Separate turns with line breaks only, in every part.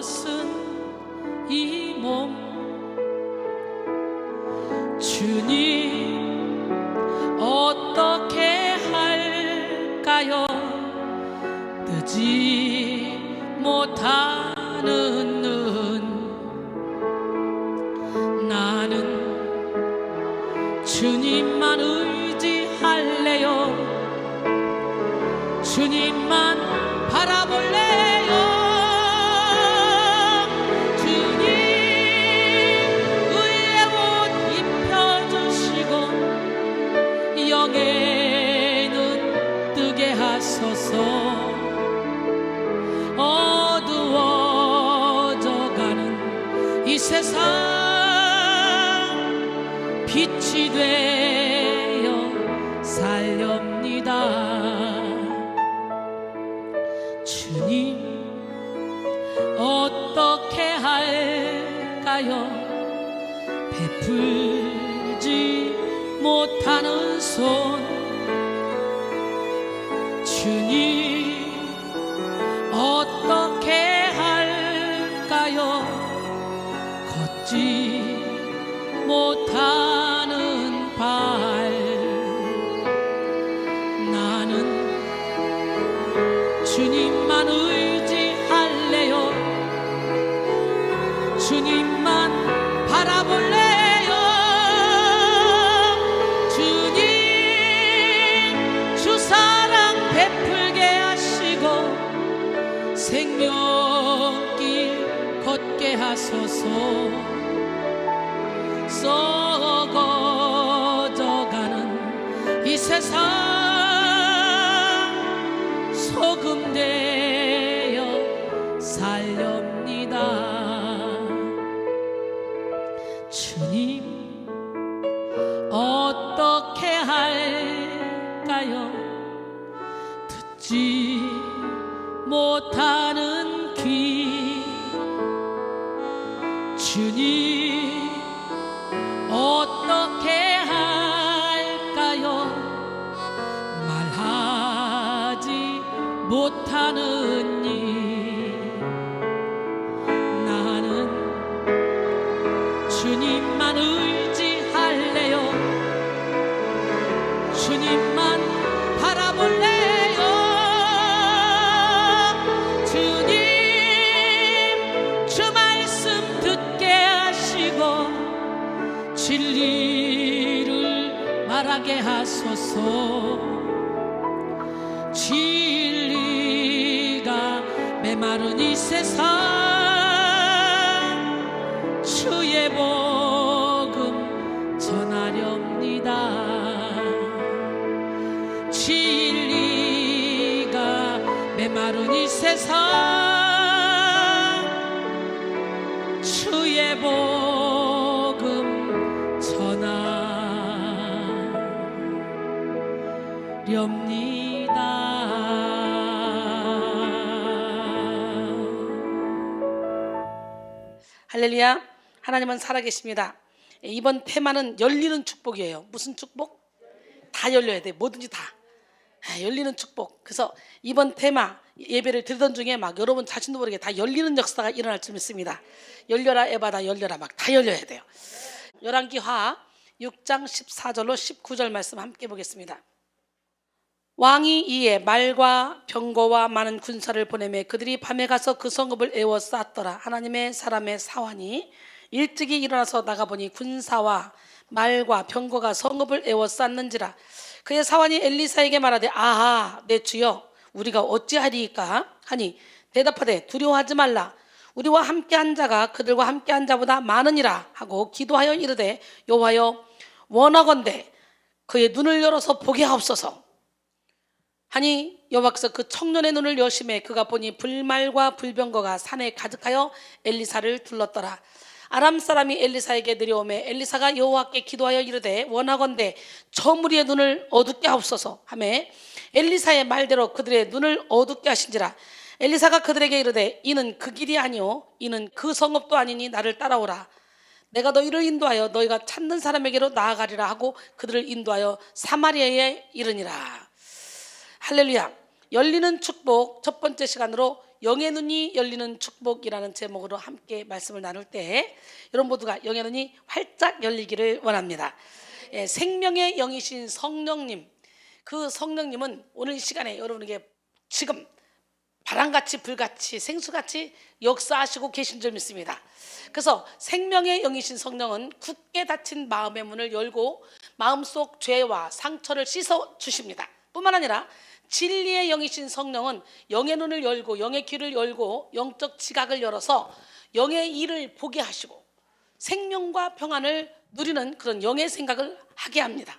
벗은 이 몸 주님 어떻게 할까요? 뜨지 못하는 눈 나는 주님만 의지할래요. 주님만 바라볼래요. 주님 의의 옷 입혀주시고 영의 눈 뜨게 하소서. 어두워져가는 이 세상 빛이 되어 살렵니다. 주님 어떻게 할까요? 베풀지 못하는 손 주님 어떻게 할까요? 걷지 못하는 발 나는 주님만 의지할래요. 주님만 바라볼래요. 주님 주 사랑 베풀게 하시고 생명길 걷게 하소서. 썩어져가는 이 세상 소금 되어 살렵니다. 주님 어떻게 할까요? 듣지 못하는 귀 주님 어떻게 할까요? 말하지 못하는 일 나는 주님만 의지할래요. 주님만 바라볼래요. 주님 주 말씀 듣게 하시고 진리를 말하게 하소서. 진리가 메마른 이 세상 주의 복음 전하렵니다. 진리가 메마른 이 세상 주의 복음 전하렵니다. 할렐루야. 하나님은 살아계십니다. 이번 테마는 열리는 축복이에요. 무슨 축복? 다 열려야 돼. 뭐든지 다 열리는 축복. 그래서 이번 테마 예배를 드리던 중에 막 여러분 자신도 모르게 다 열리는 역사가 일어날 줄 믿습니다. 열려라 에바다 열려라 막 다 열려야 돼요. 열왕기하 6장 14절로 19절 말씀 함께 보겠습니다. 왕이 이에 말과 병거와 많은 군사를 보내매 그들이 밤에 가서 그 성읍을 에워쌌더라. 하나님의 사람의 사환이 일찍이 일어나서 나가보니 군사와 말과 병거가 성읍을 에워쌌는지라. 그의 사환이 엘리사에게 말하되 아하 내 주여 우리가 어찌하리이까 하니 대답하되 두려워하지 말라. 우리와 함께한 자가 그들과 함께한 자보다 많으니라 하고 기도하여 이르되 여호와여 원하건대 그의 눈을 열어서 보게 하옵소서 하니 여호와께서 그 청년의 눈을 여심해 그가 보니 불말과 불병거가 산에 가득하여 엘리사를 둘렀더라. 아람 사람이 엘리사에게 내려오매 엘리사가 여호와께 기도하여 이르되 원하건대 저 무리의 눈을 어둡게 하옵소서 하매 엘리사의 말대로 그들의 눈을 어둡게 하신지라. 엘리사가 그들에게 이르되 이는 그 길이 아니오 이는 그 성읍도 아니니 나를 따라오라. 내가 너희를 인도하여 너희가 찾는 사람에게로 나아가리라 하고 그들을 인도하여 사마리아에 이르니라. 할렐루야. 열리는 축복 첫 번째 시간으로 영의 눈이 열리는 축복이라는 제목으로 함께 말씀을 나눌 때 여러분 모두가 영의 눈이 활짝 열리기를 원합니다. 생명의 영이신 성령님, 그 성령님은 오늘 이 시간에 여러분에게 지금 바람같이 불같이 생수같이 역사하시고 계신 줄 믿습니다. 그래서 생명의 영이신 성령은 굳게 닫힌 마음의 문을 열고 마음속 죄와 상처를 씻어 주십니다. 뿐만 아니라 진리의 영이신 성령은 영의 눈을 열고 영의 귀를 열고 영적 지각을 열어서 영의 일을 보게 하시고 생명과 평안을 누리는 그런 영의 생각을 하게 합니다.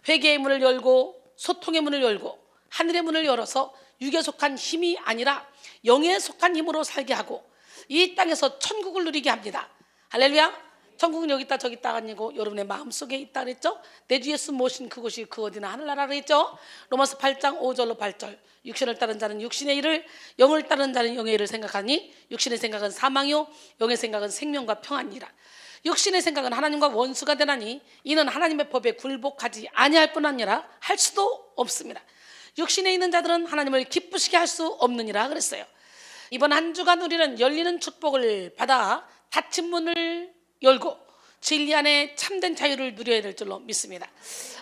회개의 문을 열고 소통의 문을 열고 하늘의 문을 열어서 육에 속한 힘이 아니라 영에 속한 힘으로 살게 하고 이 땅에서 천국을 누리게 합니다. 할렐루야. 천국은 여기 있다 저기 있다 아니고 여러분의 마음속에 있다 그랬죠. 내 주 예수 모신 그곳이 그 어디나 하늘나라 그랬죠. 로마서 8장 5절로 8절 육신을 따른 자는 육신의 일을 영을 따른 자는 영의 일을 생각하니 육신의 생각은 사망이요 영의 생각은 생명과 평안이라. 육신의 생각은 하나님과 원수가 되나니 이는 하나님의 법에 굴복하지 아니할 뿐 아니라 할 수도 없습니다. 육신에 있는 자들은 하나님을 기쁘시게 할 수 없느니라 그랬어요. 이번 한 주간 우리는 열리는 축복을 받아 닫힌 문을 열고 진리 안에 참된 자유를 누려야 될 줄로 믿습니다.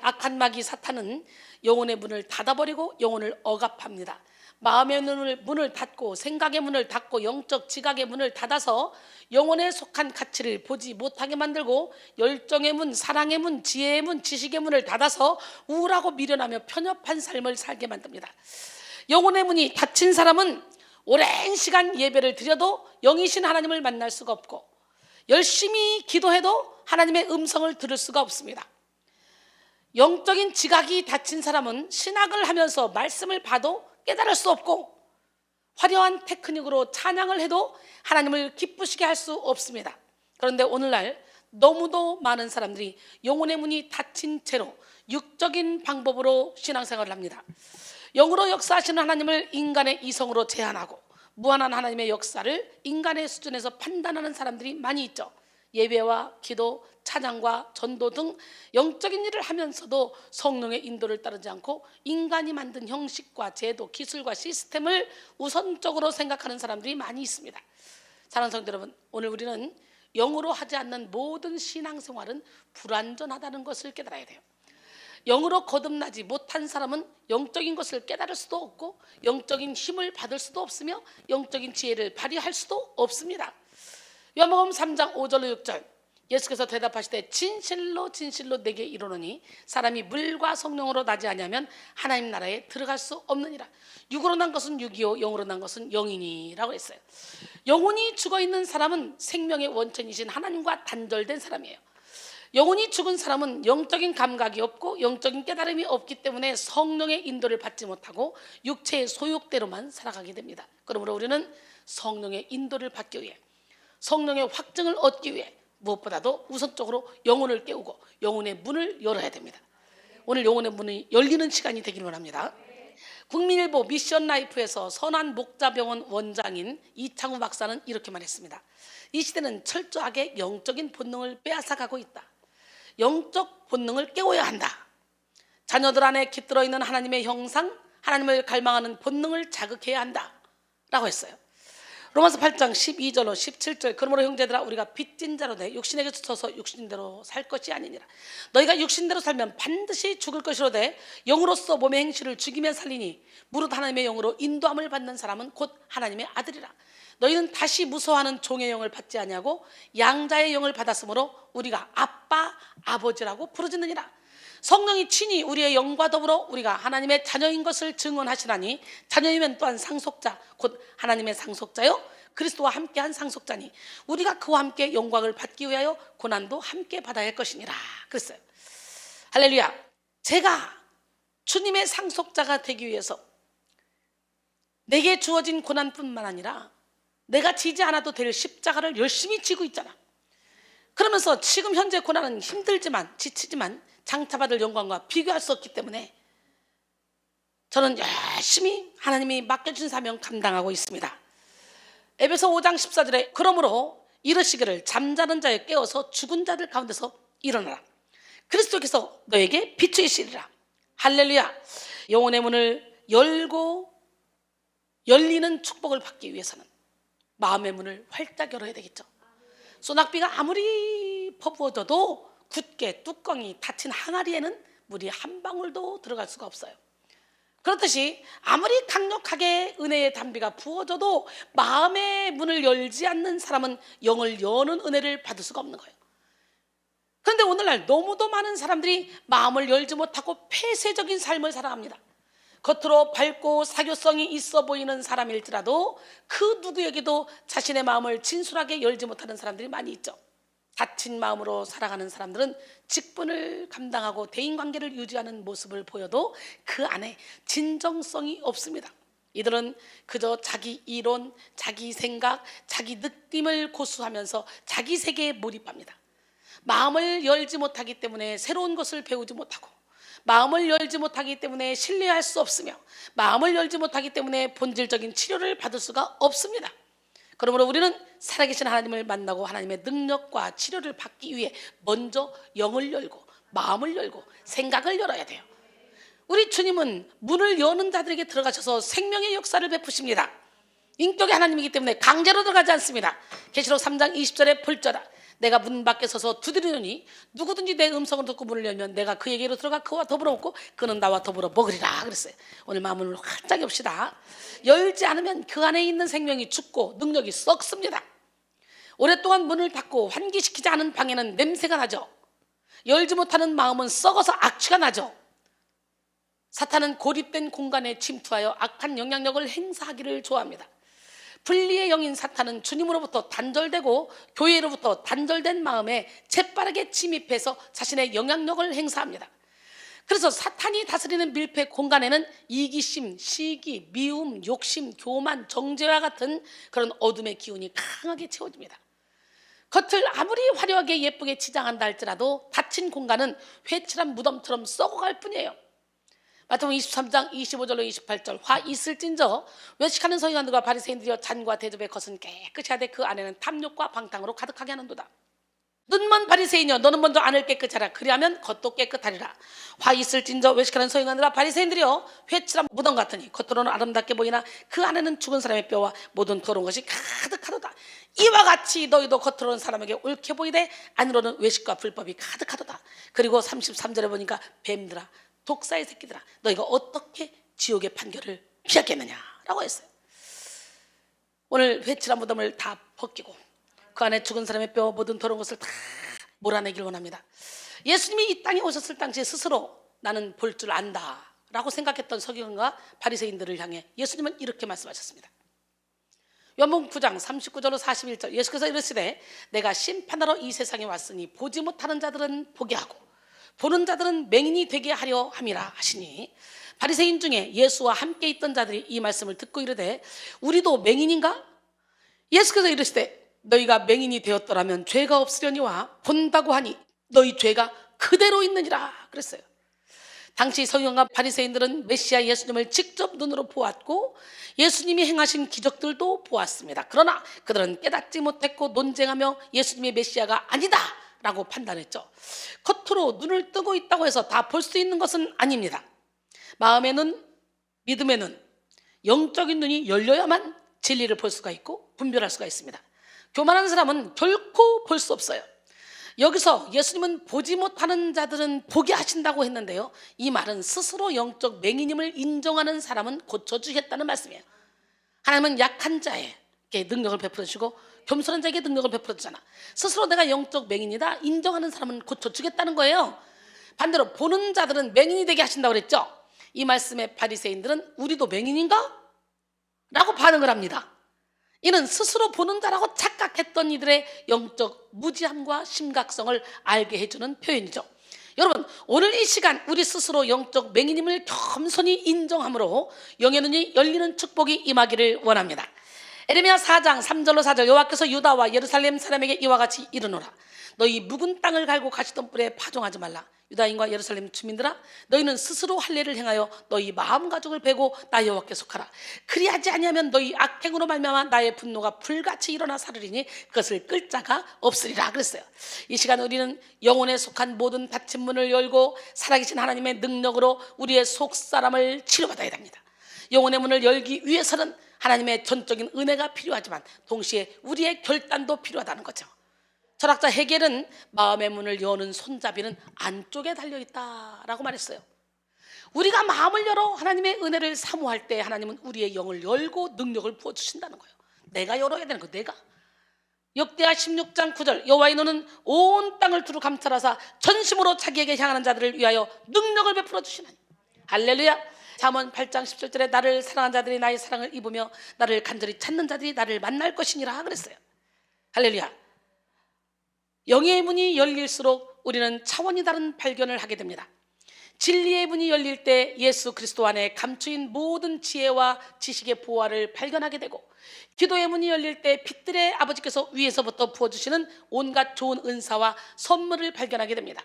악한 마귀 사탄은 영혼의 문을 닫아버리고 영혼을 억압합니다. 마음의 문을 닫고 생각의 문을 닫고 영적 지각의 문을 닫아서 영혼에 속한 가치를 보지 못하게 만들고 열정의 문, 사랑의 문, 지혜의 문, 지식의 문을 닫아서 우울하고 미련하며 편협한 삶을 살게 만듭니다. 영혼의 문이 닫힌 사람은 오랜 시간 예배를 드려도 영이신 하나님을 만날 수가 없고 열심히 기도해도 하나님의 음성을 들을 수가 없습니다. 영적인 지각이 닫힌 사람은 신학을 하면서 말씀을 봐도 깨달을 수 없고 화려한 테크닉으로 찬양을 해도 하나님을 기쁘시게 할 수 없습니다. 그런데 오늘날 너무도 많은 사람들이 영혼의 문이 닫힌 채로 육적인 방법으로 신앙생활을 합니다. 영으로 역사하시는 하나님을 인간의 이성으로 제한하고 무한한 하나님의 역사를 인간의 수준에서 판단하는 사람들이 많이 있죠. 예배와 기도, 찬양과 전도 등 영적인 일을 하면서도 성령의 인도를 따르지 않고 인간이 만든 형식과 제도, 기술과 시스템을 우선적으로 생각하는 사람들이 많이 있습니다. 사랑하는 성도 여러분, 오늘 우리는 영으로 하지 않는 모든 신앙생활은 불완전하다는 것을 깨달아야 돼요. 영으로 거듭나지 못한 사람은 영적인 것을 깨달을 수도 없고 영적인 힘을 받을 수도 없으며 영적인 지혜를 발휘할 수도 없습니다. 요한복음 3장 5절로 6절 예수께서 대답하시되 진실로 진실로 내게 이르노니 사람이 물과 성령으로 나지 아니하면 하나님 나라에 들어갈 수 없느니라. 육으로 난 것은 육이요 영으로 난 것은 영이니라고 했어요. 영혼이 죽어있는 사람은 생명의 원천이신 하나님과 단절된 사람이에요. 영혼이 죽은 사람은 영적인 감각이 없고 영적인 깨달음이 없기 때문에 성령의 인도를 받지 못하고 육체의 소욕대로만 살아가게 됩니다. 그러므로 우리는 성령의 인도를 받기 위해 성령의 확증을 얻기 위해 무엇보다도 우선적으로 영혼을 깨우고 영혼의 문을 열어야 됩니다. 오늘 영혼의 문이 열리는 시간이 되기를 원합니다. 국민일보 미션라이프에서 선한목자병원 원장인 이창우 박사는 이렇게 말했습니다. 이 시대는 철저하게 영적인 본능을 빼앗아가고 있다. 영적 본능을 깨워야 한다. 자녀들 안에 깃들어 있는 하나님의 형상, 하나님을 갈망하는 본능을 자극해야 한다 라고 했어요. 로마서 8장 12절로 17절 그러므로 형제들아 우리가 빚진 자로 돼 육신에게 쳐서 육신대로 살 것이 아니니라. 너희가 육신대로 살면 반드시 죽을 것이로되 영으로서 몸의 행실을 죽이며 살리니 무릇 하나님의 영으로 인도함을 받는 사람은 곧 하나님의 아들이라. 너희는 다시 무서워하는 종의 영을 받지 아니하고 양자의 영을 받았으므로 우리가 아빠 아버지라고 부르짖느니라. 성령이 친히 우리의 영과 더불어 우리가 하나님의 자녀인 것을 증언하시나니 자녀이면 또한 상속자 곧 하나님의 상속자요 그리스도와 함께한 상속자니 우리가 그와 함께 영광을 받기 위하여 고난도 함께 받아야 할 것이니라 그랬어요. 할렐루야. 제가 주님의 상속자가 되기 위해서 내게 주어진 고난뿐만 아니라 내가 지지 않아도 될 십자가를 열심히 지고 있잖아. 그러면서 지금 현재 고난은 힘들지만 지치지만 장차받을 영광과 비교할 수 없기 때문에 저는 열심히 하나님이 맡겨준 사명 감당하고 있습니다. 에베소 5장 14절에 그러므로 이르시기를 잠자는 자에 깨어서 죽은 자들 가운데서 일어나라. 그리스도께서 너에게 빛이시리라. 할렐루야. 영혼의 문을 열고 열리는 축복을 받기 위해서는 마음의 문을 활짝 열어야 되겠죠. 소낙비가 아무리 퍼부어져도 굳게 뚜껑이 닫힌 항아리에는 물이 한 방울도 들어갈 수가 없어요. 그렇듯이 아무리 강력하게 은혜의 담비가 부어져도 마음의 문을 열지 않는 사람은 영을 여는 은혜를 받을 수가 없는 거예요. 그런데 오늘날 너무도 많은 사람들이 마음을 열지 못하고 폐쇄적인 삶을 살아갑니다. 겉으로 밝고 사교성이 있어 보이는 사람일지라도 그 누구에게도 자신의 마음을 진솔하게 열지 못하는 사람들이 많이 있죠. 닫힌 마음으로 살아가는 사람들은 직분을 감당하고 대인관계를 유지하는 모습을 보여도 그 안에 진정성이 없습니다. 이들은 그저 자기 이론, 자기 생각, 자기 느낌을 고수하면서 자기 세계에 몰입합니다. 마음을 열지 못하기 때문에 새로운 것을 배우지 못하고, 마음을 열지 못하기 때문에 신뢰할 수 없으며, 마음을 열지 못하기 때문에 본질적인 치료를 받을 수가 없습니다. 그러므로 우리는 살아계신 하나님을 만나고 하나님의 능력과 치료를 받기 위해 먼저 영을 열고 마음을 열고 생각을 열어야 돼요. 우리 주님은 문을 여는 자들에게 들어가셔서 생명의 역사를 베푸십니다. 인격의 하나님이기 때문에 강제로 들어가지 않습니다. 계시록 3장 20절에 볼지어다 내가 문 밖에 서서 두드리노니 누구든지 내 음성을 듣고 문을 열면 내가 그에게로 들어가 그와 더불어 먹고 그는 나와 더불어 먹으리라 그랬어요. 오늘 마음을 활짝 엽시다. 열지 않으면 그 안에 있는 생명이 죽고 능력이 썩습니다. 오랫동안 문을 닫고 환기시키지 않은 방에는 냄새가 나죠. 열지 못하는 마음은 썩어서 악취가 나죠. 사탄은 고립된 공간에 침투하여 악한 영향력을 행사하기를 좋아합니다. 분리의 영인 사탄은 주님으로부터 단절되고 교회로부터 단절된 마음에 재빠르게 침입해서 자신의 영향력을 행사합니다. 그래서 사탄이 다스리는 밀폐 공간에는 이기심, 시기, 미움, 욕심, 교만, 정죄와 같은 그런 어둠의 기운이 강하게 채워집니다. 겉을 아무리 화려하게 예쁘게 치장한다 할지라도 닫힌 공간은 회칠한 무덤처럼 썩어갈 뿐이에요. 마태복음 23장 25절로 28절 화 있을진저 외식하는 서기관들과 바리새인들이여 잔과 대접의 것은 깨끗이 하되 그 안에는 탐욕과 방탕으로 가득하게 하는도다. 눈먼 바리새인이여 너는 먼저 안을 깨끗이 하라. 그리하면 겉도 깨끗하리라. 화 있을진저 외식하는 서기관들과 바리새인들이여 회칠한 무덤 같으니 겉으로는 아름답게 보이나 그 안에는 죽은 사람의 뼈와 모든 더러운 것이 가득하도다. 이와 같이 너희도 겉으로는 사람에게 옳게 보이되 안으로는 외식과 불법이 가득하도다. 그리고 33절에 보니까 뱀들아 독사의 새끼들아 너희가 어떻게 지옥의 판결을 피하겠느냐라고 했어요. 오늘 회칠한 무덤을 다 벗기고 그 안에 죽은 사람의 뼈 모든 더러운 것을 다 몰아내길 원합니다. 예수님이 이 땅에 오셨을 당시에 스스로 나는 볼 줄 안다 라고 생각했던 서기관과 바리새인들을 향해 예수님은 이렇게 말씀하셨습니다. 요한복음 9장 39절로 41절 예수께서 이르시되 내가 심판하러 이 세상에 왔으니 보지 못하는 자들은 보게 하고 보는 자들은 맹인이 되게 하려 함이라 하시니 바리새인 중에 예수와 함께 있던 자들이 이 말씀을 듣고 이르되 우리도 맹인인가? 예수께서 이르시되 너희가 맹인이 되었더라면 죄가 없으려니와 본다고 하니 너희 죄가 그대로 있느니라 그랬어요. 당시 서기관과 바리새인들은 메시아 예수님을 직접 눈으로 보았고 예수님이 행하신 기적들도 보았습니다. 그러나 그들은 깨닫지 못했고 논쟁하며 예수님의 메시아가 아니다 라고 판단했죠. 겉으로 눈을 뜨고 있다고 해서 다 볼 수 있는 것은 아닙니다. 마음의 눈, 믿음의 눈, 영적인 눈이 열려야만 진리를 볼 수가 있고 분별할 수가 있습니다. 교만한 사람은 결코 볼 수 없어요. 여기서 예수님은 보지 못하는 자들은 보게 하신다고 했는데요, 이 말은 스스로 영적 맹인임을 인정하는 사람은 고쳐주겠다는 말씀이에요. 하나님은 약한 자에게 능력을 베풀어 주시고 겸손한 자에게 능력을 베풀어 주잖아. 스스로 내가 영적 맹인이다 인정하는 사람은 고쳐주겠다는 거예요. 반대로 보는 자들은 맹인이 되게 하신다고 그랬죠. 이 말씀에 바리새인들은 우리도 맹인인가? 라고 반응을 합니다. 이는 스스로 보는 자라고 착각했던 이들의 영적 무지함과 심각성을 알게 해주는 표현이죠. 여러분, 오늘 이 시간 우리 스스로 영적 맹인임을 겸손히 인정함으로 영의 눈이 열리는 축복이 임하기를 원합니다. 에레미야 4장 3절로 4절 여호와께서 유다와 예루살렘 사람에게 이와 같이 이르노라. 너희 묵은 땅을 갈고 가시던 뿔에 파종하지 말라. 유다인과 예루살렘 주민들아 너희는 스스로 할례를 행하여 너희 마음 가죽을 베고 나 여호와께 속하라. 그리하지 아니하면 너희 악행으로 말미암아 나의 분노가 불같이 일어나 사르리니 그것을 끌 자가 없으리라 그랬어요. 이 시간 우리는 영혼에 속한 모든 닫힌 문을 열고 살아계신 하나님의 능력으로 우리의 속사람을 치료받아야 됩니다. 영혼의 문을 열기 위해서는 하나님의 전적인 은혜가 필요하지만 동시에 우리의 결단도 필요하다는 거죠. 철학자 헤겔은 마음의 문을 여는 손잡이는 안쪽에 달려있다라고 말했어요. 우리가 마음을 열어 하나님의 은혜를 사모할 때 하나님은 우리의 영을 열고 능력을 부어주신다는 거예요. 내가 열어야 되는 거예요. 내가. 역대하 16장 9절 여호와의 눈은 온 땅을 두루 감찰하사 전심으로 자기에게 향하는 자들을 위하여 능력을 베풀어 주시나니. 할렐루야. 잠언 8장 17절에 나를 사랑하는 자들이 나의 사랑을 입으며 나를 간절히 찾는 자들이 나를 만날 것이니라 그랬어요. 할렐루야. 영의 문이 열릴수록 우리는 차원이 다른 발견을 하게 됩니다. 진리의 문이 열릴 때 예수 그리스도 안에 감추인 모든 지혜와 지식의 보화를 발견하게 되고, 기도의 문이 열릴 때 빛들의 아버지께서 위에서부터 부어주시는 온갖 좋은 은사와 선물을 발견하게 됩니다.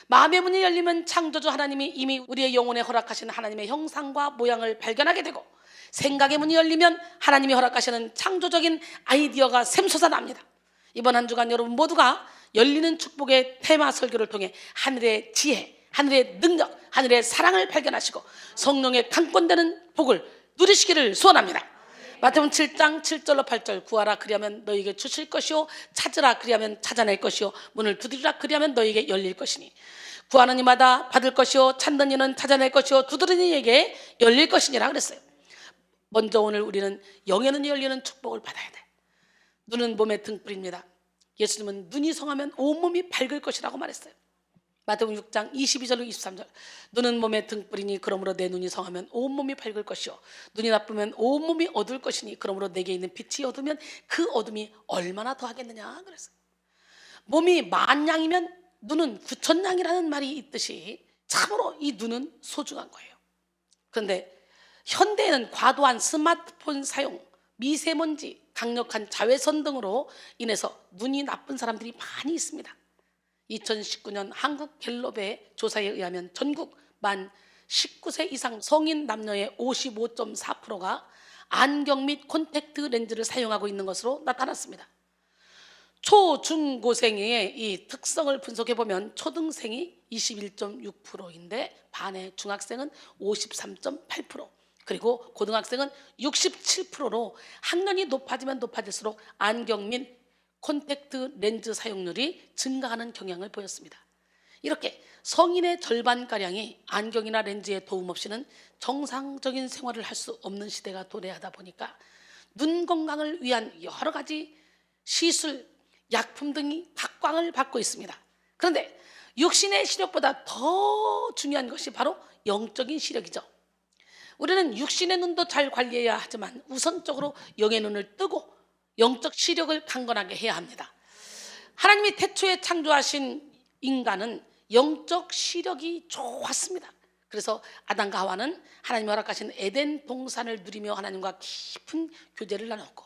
마음의 문이 열리면 창조주 하나님이 이미 우리의 영혼에 허락하신 하나님의 형상과 모양을 발견하게 되고, 생각의 문이 열리면 하나님이 허락하시는 창조적인 아이디어가 샘솟아납니다. 이번 한 주간 여러분 모두가 열리는 축복의 테마 설교를 통해 하늘의 지혜, 하늘의 능력, 하늘의 사랑을 발견하시고 성령의 강권되는 복을 누리시기를 소원합니다. 마태복음 7장 7절로 8절 구하라 그리하면 너희에게 주실 것이요 찾으라 그리하면 찾아낼 것이요 문을 두드리라 그리하면 너희에게 열릴 것이니 구하는 이마다 받을 것이요 찾는 이는 찾아낼 것이요 두드리는 이에게 열릴 것이니라 그랬어요. 먼저 오늘 우리는 영의 눈이 열리는 축복을 받아야 돼. 눈은 몸의 등불입니다. 예수님은 눈이 성하면 온몸이 밝을 것이라고 말했어요. 마태복음 6장 22절로 23절 눈은 몸의 등불이니 그러므로 내 눈이 성하면 온몸이 밝을 것이요 눈이 나쁘면 온몸이 어두울 것이니 그러므로 내게 있는 빛이 어두면 그 어둠이 얼마나 더하겠느냐 그랬어요. 몸이 10,000양이면 눈은 9,000,000양이라는 말이 있듯이 참으로 이 눈은 소중한 거예요. 그런데 현대에는 과도한 스마트폰 사용, 미세먼지, 강력한 자외선 등으로 인해서 눈이 나쁜 사람들이 많이 있습니다. 2019년 한국 갤럽의 조사에 의하면 전국 만 19세 이상 성인 남녀의 55.4%가 안경 및 콘택트 렌즈를 사용하고 있는 것으로 나타났습니다. 초, 중, 고생의 이 특성을 분석해 보면 초등생이 21.6%인데 반의 중학생은 53.8%, 그리고 고등학생은 67%로 학년이 높아지면 높아질수록 안경 및 콘택트 렌즈 사용률이 증가하는 경향을 보였습니다. 이렇게 성인의 절반가량이 안경이나 렌즈의 도움 없이는 정상적인 생활을 할 수 없는 시대가 도래하다 보니까 눈 건강을 위한 여러 가지 시술, 약품 등이 각광을 받고 있습니다. 그런데 육신의 시력보다 더 중요한 것이 바로 영적인 시력이죠. 우리는 육신의 눈도 잘 관리해야 하지만 우선적으로 영의 눈을 뜨고 영적 시력을 강건하게 해야 합니다. 하나님이 태초에 창조하신 인간은 영적 시력이 좋았습니다. 그래서 아담과 하와는 하나님이 허락하신 에덴 동산을 누리며 하나님과 깊은 교제를 나눴고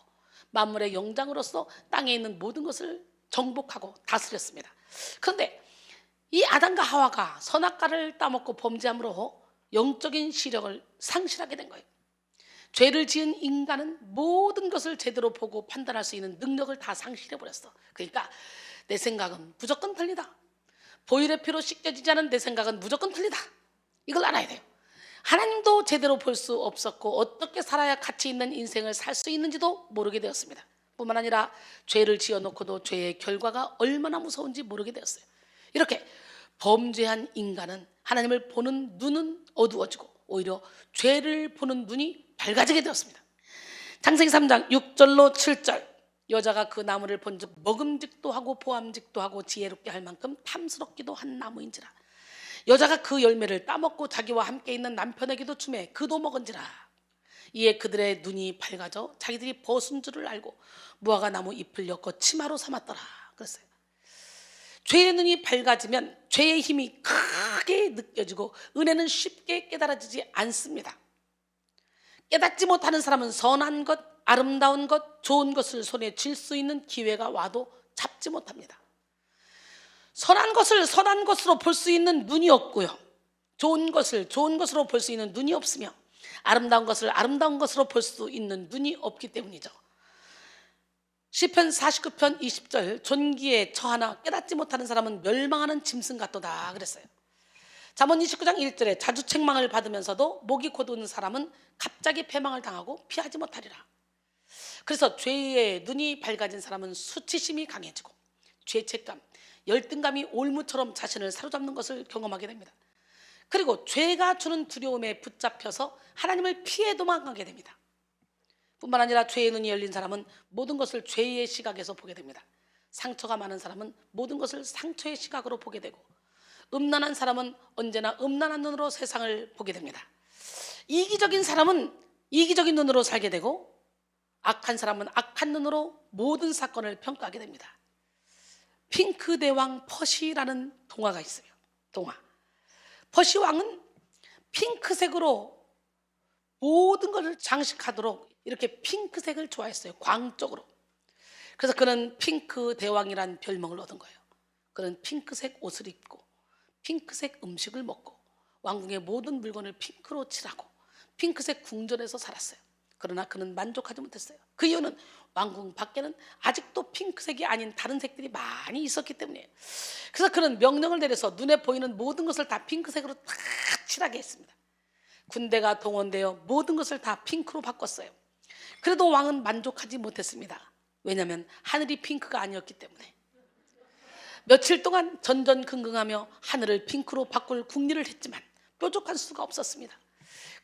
만물의 영장으로서 땅에 있는 모든 것을 정복하고 다스렸습니다. 그런데 이 아담과 하와가 선악과를 따먹고 범죄함으로 영적인 시력을 상실하게 된 거예요. 죄를 지은 인간은 모든 것을 제대로 보고 판단할 수 있는 능력을 다 상실해버렸어. 그러니까 내 생각은 무조건 틀리다. 보혈의 피로 씻겨지지 않은 내 생각은 무조건 틀리다. 이걸 알아야 돼요. 하나님도 제대로 볼 수 없었고 어떻게 살아야 가치 있는 인생을 살 수 있는지도 모르게 되었습니다. 뿐만 아니라 죄를 지어놓고도 죄의 결과가 얼마나 무서운지 모르게 되었어요. 이렇게 범죄한 인간은 하나님을 보는 눈은 어두워지고 오히려 죄를 보는 눈이 밝아지게 되었습니다. 창세기 3장 6절로 7절 여자가 그 나무를 본즉 먹음직도 하고 보암직도 하고 지혜롭게 할 만큼 탐스럽기도 한 나무인지라. 여자가 그 열매를 따먹고 자기와 함께 있는 남편에게도 주매 그도 먹은지라. 이에 그들의 눈이 밝아져 자기들이 벗은 줄을 알고 무화과 나무 잎을 엮어 치마로 삼았더라 그랬어요. 죄의 눈이 밝아지면 죄의 힘이 크게 느껴지고 은혜는 쉽게 깨달아지지 않습니다. 깨닫지 못하는 사람은 선한 것, 아름다운 것, 좋은 것을 손에 쥘 수 있는 기회가 와도 잡지 못합니다. 선한 것을 선한 것으로 볼 수 있는 눈이 없고요, 좋은 것을 좋은 것으로 볼 수 있는 눈이 없으며 아름다운 것을 아름다운 것으로 볼 수 있는 눈이 없기 때문이죠. 시편 49편 20절 존귀에 처하나 깨닫지 못하는 사람은 멸망하는 짐승 같도다 그랬어요. 잠언 29장 1절에 자주책망을 받으면서도 목이 곧은 사람은 갑자기 패망을 당하고 피하지 못하리라. 그래서 죄의 눈이 밝아진 사람은 수치심이 강해지고 죄책감, 열등감이 올무처럼 자신을 사로잡는 것을 경험하게 됩니다. 그리고 죄가 주는 두려움에 붙잡혀서 하나님을 피해 도망가게 됩니다. 뿐만 아니라 죄의 눈이 열린 사람은 모든 것을 죄의 시각에서 보게 됩니다. 상처가 많은 사람은 모든 것을 상처의 시각으로 보게 되고, 음란한 사람은 언제나 음란한 눈으로 세상을 보게 됩니다. 이기적인 사람은 이기적인 눈으로 살게 되고, 악한 사람은 악한 눈으로 모든 사건을 평가하게 됩니다. 핑크 대왕 퍼시라는 동화가 있어요. 동화. 퍼시 왕은 핑크색으로 모든 것을 장식하도록 이렇게 핑크색을 좋아했어요. 광적으로. 그래서 그는 핑크 대왕이란 별명을 얻은 거예요. 그는 핑크색 옷을 입고 핑크색 음식을 먹고 왕궁의 모든 물건을 핑크로 칠하고 핑크색 궁전에서 살았어요. 그러나 그는 만족하지 못했어요. 그 이유는 왕궁 밖에는 아직도 핑크색이 아닌 다른 색들이 많이 있었기 때문이에요. 그래서 그는 명령을 내려서 눈에 보이는 모든 것을 다 핑크색으로 다 칠하게 했습니다. 군대가 동원되어 모든 것을 다 핑크로 바꿨어요. 그래도 왕은 만족하지 못했습니다. 왜냐하면 하늘이 핑크가 아니었기 때문에. 며칠 동안 전전긍긍하며 하늘을 핑크로 바꿀 궁리를 했지만 뾰족한 수가 없었습니다.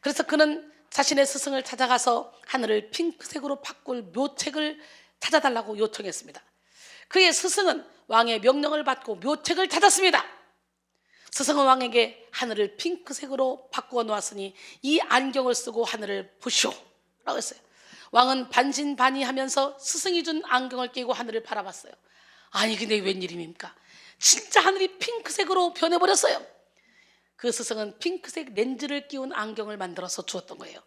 그래서 그는 자신의 스승을 찾아가서 하늘을 핑크색으로 바꿀 묘책을 찾아달라고 요청했습니다. 그의 스승은 왕의 명령을 받고 묘책을 찾았습니다. 스승은 왕에게 하늘을 핑크색으로 바꾸어 놓았으니 이 안경을 쓰고 하늘을 보시오 라고 했어요. 왕은 반신반의하면서 스승이 준 안경을 끼고 하늘을 바라봤어요. 아니 근데 웬일입니까? 진짜 하늘이 핑크색으로 변해버렸어요. 그 스승은 핑크색 렌즈를 끼운 안경을 만들어서 주었던 거예요.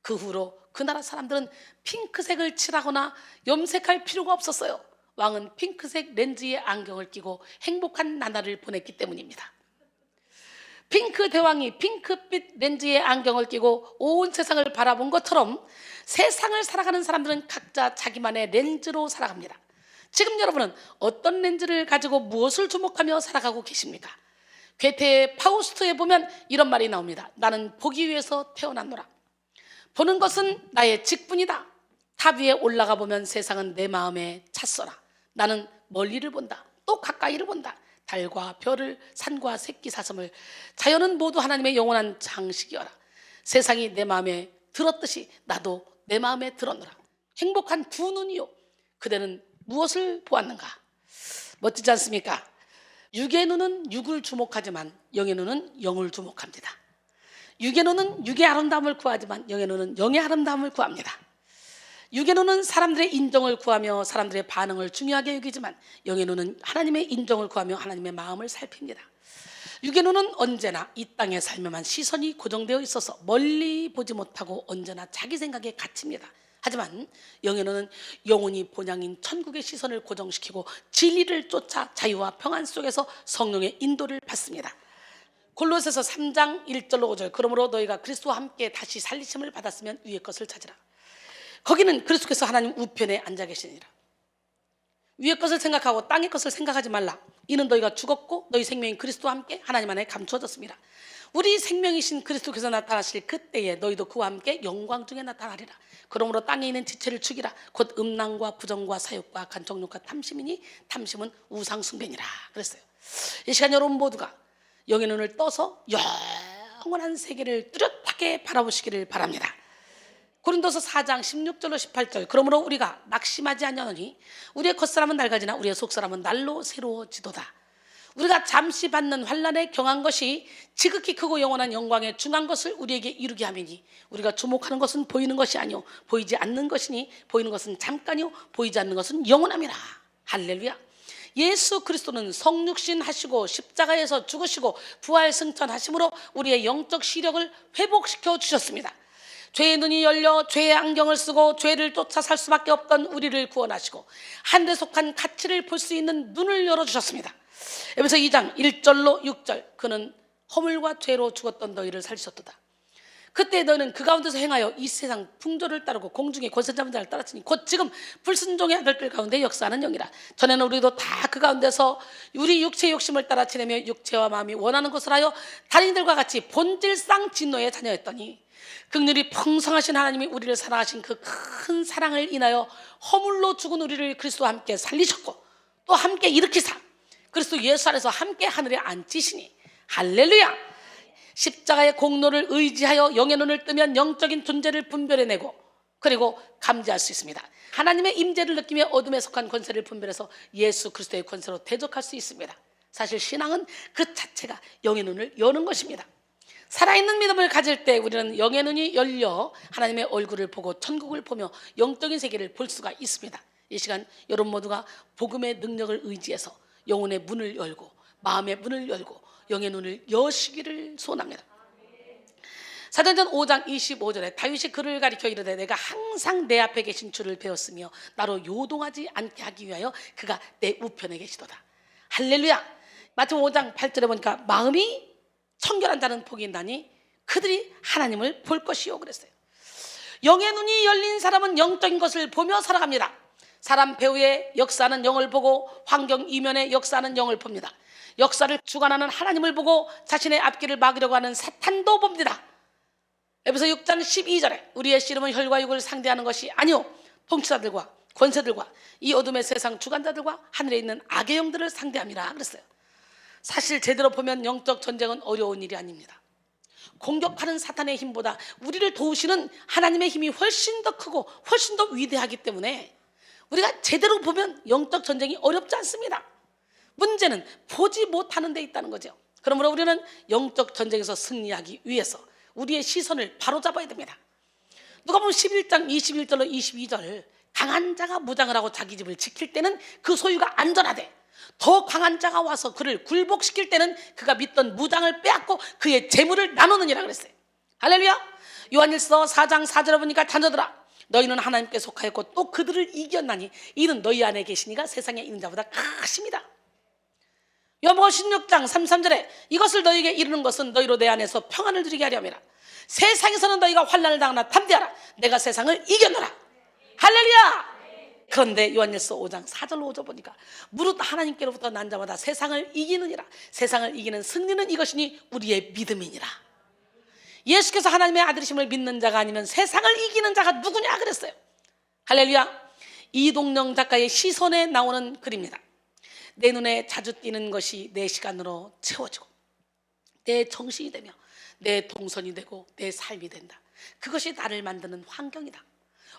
그 후로 그 나라 사람들은 핑크색을 칠하거나 염색할 필요가 없었어요. 왕은 핑크색 렌즈의 안경을 끼고 행복한 나날을 보냈기 때문입니다. 핑크 대왕이 핑크빛 렌즈의 안경을 끼고 온 세상을 바라본 것처럼 세상을 살아가는 사람들은 각자 자기만의 렌즈로 살아갑니다. 지금 여러분은 어떤 렌즈를 가지고 무엇을 주목하며 살아가고 계십니까? 괴테의 파우스트에 보면 이런 말이 나옵니다. 나는 보기 위해서 태어났노라. 보는 것은 나의 직분이다. 탑 위에 올라가 보면 세상은 내 마음에 찼어라. 나는 멀리를 본다. 또 가까이를 본다. 달과 별을, 산과 새끼 사슴을. 자연은 모두 하나님의 영원한 장식이어라. 세상이 내 마음에 들었듯이 나도 내 마음에 들었노라. 행복한 두 눈이요. 그대는 무엇을 보았는가? 멋지지 않습니까? 육의 눈은 육을 주목하지만 영의 눈은 영을 주목합니다. 육의 눈은 육의 아름다움을 구하지만 영의 눈은 영의 아름다움을 구합니다. 육의 눈은 사람들의 인정을 구하며 사람들의 반응을 중요하게 여기지만 영의 눈은 하나님의 인정을 구하며 하나님의 마음을 살핍니다. 육의 눈은 언제나 이 땅의 삶에만 시선이 고정되어 있어서 멀리 보지 못하고 언제나 자기 생각에 갇힙니다. 하지만 영의 눈은 영원히 본향인 천국의 시선을 고정시키고 진리를 쫓아 자유와 평안 속에서 성령의 인도를 받습니다. 골로새서 3장 1절로 5절. 그러므로 너희가 그리스도와 함께 다시 살리심을 받았으면 위의 것을 찾으라. 거기는 그리스도께서 하나님 우편에 앉아 계시니라. 위의 것을 생각하고 땅의 것을 생각하지 말라. 이는 너희가 죽었고 너희 생명인 그리스도와 함께 하나님 안에 감추어졌습니다. 우리 생명이신 그리스도께서 나타나실 그때에 너희도 그와 함께 영광 중에 나타나리라. 그러므로 땅에 있는 지체를 죽이라. 곧 음란과 부정과 사욕과 악한 정욕과 탐심이니 탐심은 우상 숭배니라 그랬어요. 이 시간 여러분 모두가 영의 눈을 떠서 영원한 세계를 뚜렷하게 바라보시기를 바랍니다. 고린도서 4장 16절로 18절. 그러므로 우리가 낙심하지 아니하노니 우리의 겉사람은 낡아지나 우리의 속사람은 날로 새로워지도다. 우리가 잠시 받는 환난에 경한 것이 지극히 크고 영원한 영광에 중한 것을 우리에게 이루게 하매니 우리가 주목하는 것은 보이는 것이 아니요 보이지 않는 것이니 보이는 것은 잠깐이요 보이지 않는 것은 영원함이라. 할렐루야. 예수 그리스도는 성육신 하시고 십자가에서 죽으시고 부활 승천하심으로 우리의 영적 시력을 회복시켜 주셨습니다. 죄의 눈이 열려 죄의 안경을 쓰고 죄를 쫓아 살 수밖에 없던 우리를 구원하시고 하늘에 속한 가치를 볼 수 있는 눈을 열어주셨습니다. 에베소 2장 1절로 6절. 그는 허물과 죄로 죽었던 너희를 살리셨도다. 그때 너는 그 가운데서 행하여 이 세상 풍조를 따르고 공중의 권세 잡은 자를 따랐으니 곧 지금 불순종의 아들들 가운데 역사하는 영이라. 전에는 우리도 다 그 가운데서 우리 육체의 욕심을 따라 지내며 육체와 마음이 원하는 것을 하여 다른이들과 같이 본질상 진노의 자녀였더니 긍휼이 풍성하신 하나님이 우리를 사랑하신 그 큰 사랑을 인하여 허물로 죽은 우리를 그리스도와 함께 살리셨고 또 함께 일으키사 그리스도 예수 안에서 함께 하늘에 앉히시니 할렐루야. 십자가의 공로를 의지하여 영의 눈을 뜨면 영적인 존재를 분별해내고 그리고 감지할 수 있습니다. 하나님의 임재를 느끼며 어둠에 속한 권세를 분별해서 예수 그리스도의 권세로 대적할 수 있습니다. 사실 신앙은 그 자체가 영의 눈을 여는 것입니다. 살아있는 믿음을 가질 때 우리는 영의 눈이 열려 하나님의 얼굴을 보고 천국을 보며 영적인 세계를 볼 수가 있습니다. 이 시간 여러분 모두가 복음의 능력을 의지해서 영혼의 문을 열고 마음의 문을 열고 영의 눈을 여시기를 소원합니다. 사도행전 5장 25절에 다윗이 그를 가리켜 이르되 내가 항상 내 앞에 계신 주를 배웠으며 나로 요동하지 않게 하기 위하여 그가 내 우편에 계시도다. 할렐루야. 마태복음 5장 8절에 보니까 마음이 청결한 자는 복이 있나니 그들이 하나님을 볼 것이요 그랬어요. 영의 눈이 열린 사람은 영적인 것을 보며 살아갑니다. 사람 배후의 역사하는 영을 보고 환경 이면의 역사하는 영을 봅니다. 역사를 주관하는 하나님을 보고 자신의 앞길을 막으려고 하는 사탄도 봅니다. 에베소 6장 12절에 우리의 씨름은 혈과 육을 상대하는 것이 아니오 통치자들과 권세들과 이 어둠의 세상 주관자들과 하늘에 있는 악의 영들을 상대함이라 그랬어요. 사실 제대로 보면 영적 전쟁은 어려운 일이 아닙니다. 공격하는 사탄의 힘보다 우리를 도우시는 하나님의 힘이 훨씬 더 크고 훨씬 더 위대하기 때문에 우리가 제대로 보면 영적 전쟁이 어렵지 않습니다. 문제는 보지 못하는 데 있다는 거죠. 그러므로 우리는 영적 전쟁에서 승리하기 위해서 우리의 시선을 바로잡아야 됩니다. 누가복음 11장 21절로 22절 강한 자가 무장을 하고 자기 집을 지킬 때는 그 소유가 안전하되 더 강한 자가 와서 그를 굴복시킬 때는 그가 믿던 무장을 빼앗고 그의 재물을 나누느니라 그랬어요. 할렐루야. 요한일서 4장 4절에 보니까 자녀들아 너희는 하나님께 속하였고 또 그들을 이겼나니 이는 너희 안에 계시니가 세상에 있는 자보다 크십니다. 요한복음 16장 33절에 이것을 너희에게 이르는 것은 너희로 내 안에서 평안을 누리게 하려 함이라. 세상에서는 너희가 환난을 당하나 담대하라. 내가 세상을 이겼노라. 할렐루야. 그런데 요한일서 5장 4절로 5절 보니까 무릇 하나님께로부터 난 자마다 세상을 이기느니라. 세상을 이기는 승리는 이것이니 우리의 믿음이니라. 예수께서 하나님의 아들이심을 믿는 자가 아니면 세상을 이기는 자가 누구냐 그랬어요. 할렐루야. 이동영 작가의 시선에 나오는 글입니다. 내 눈에 자주 띄는 것이 내 시간으로 채워지고 내 정신이 되며 내 동선이 되고 내 삶이 된다. 그것이 나를 만드는 환경이다.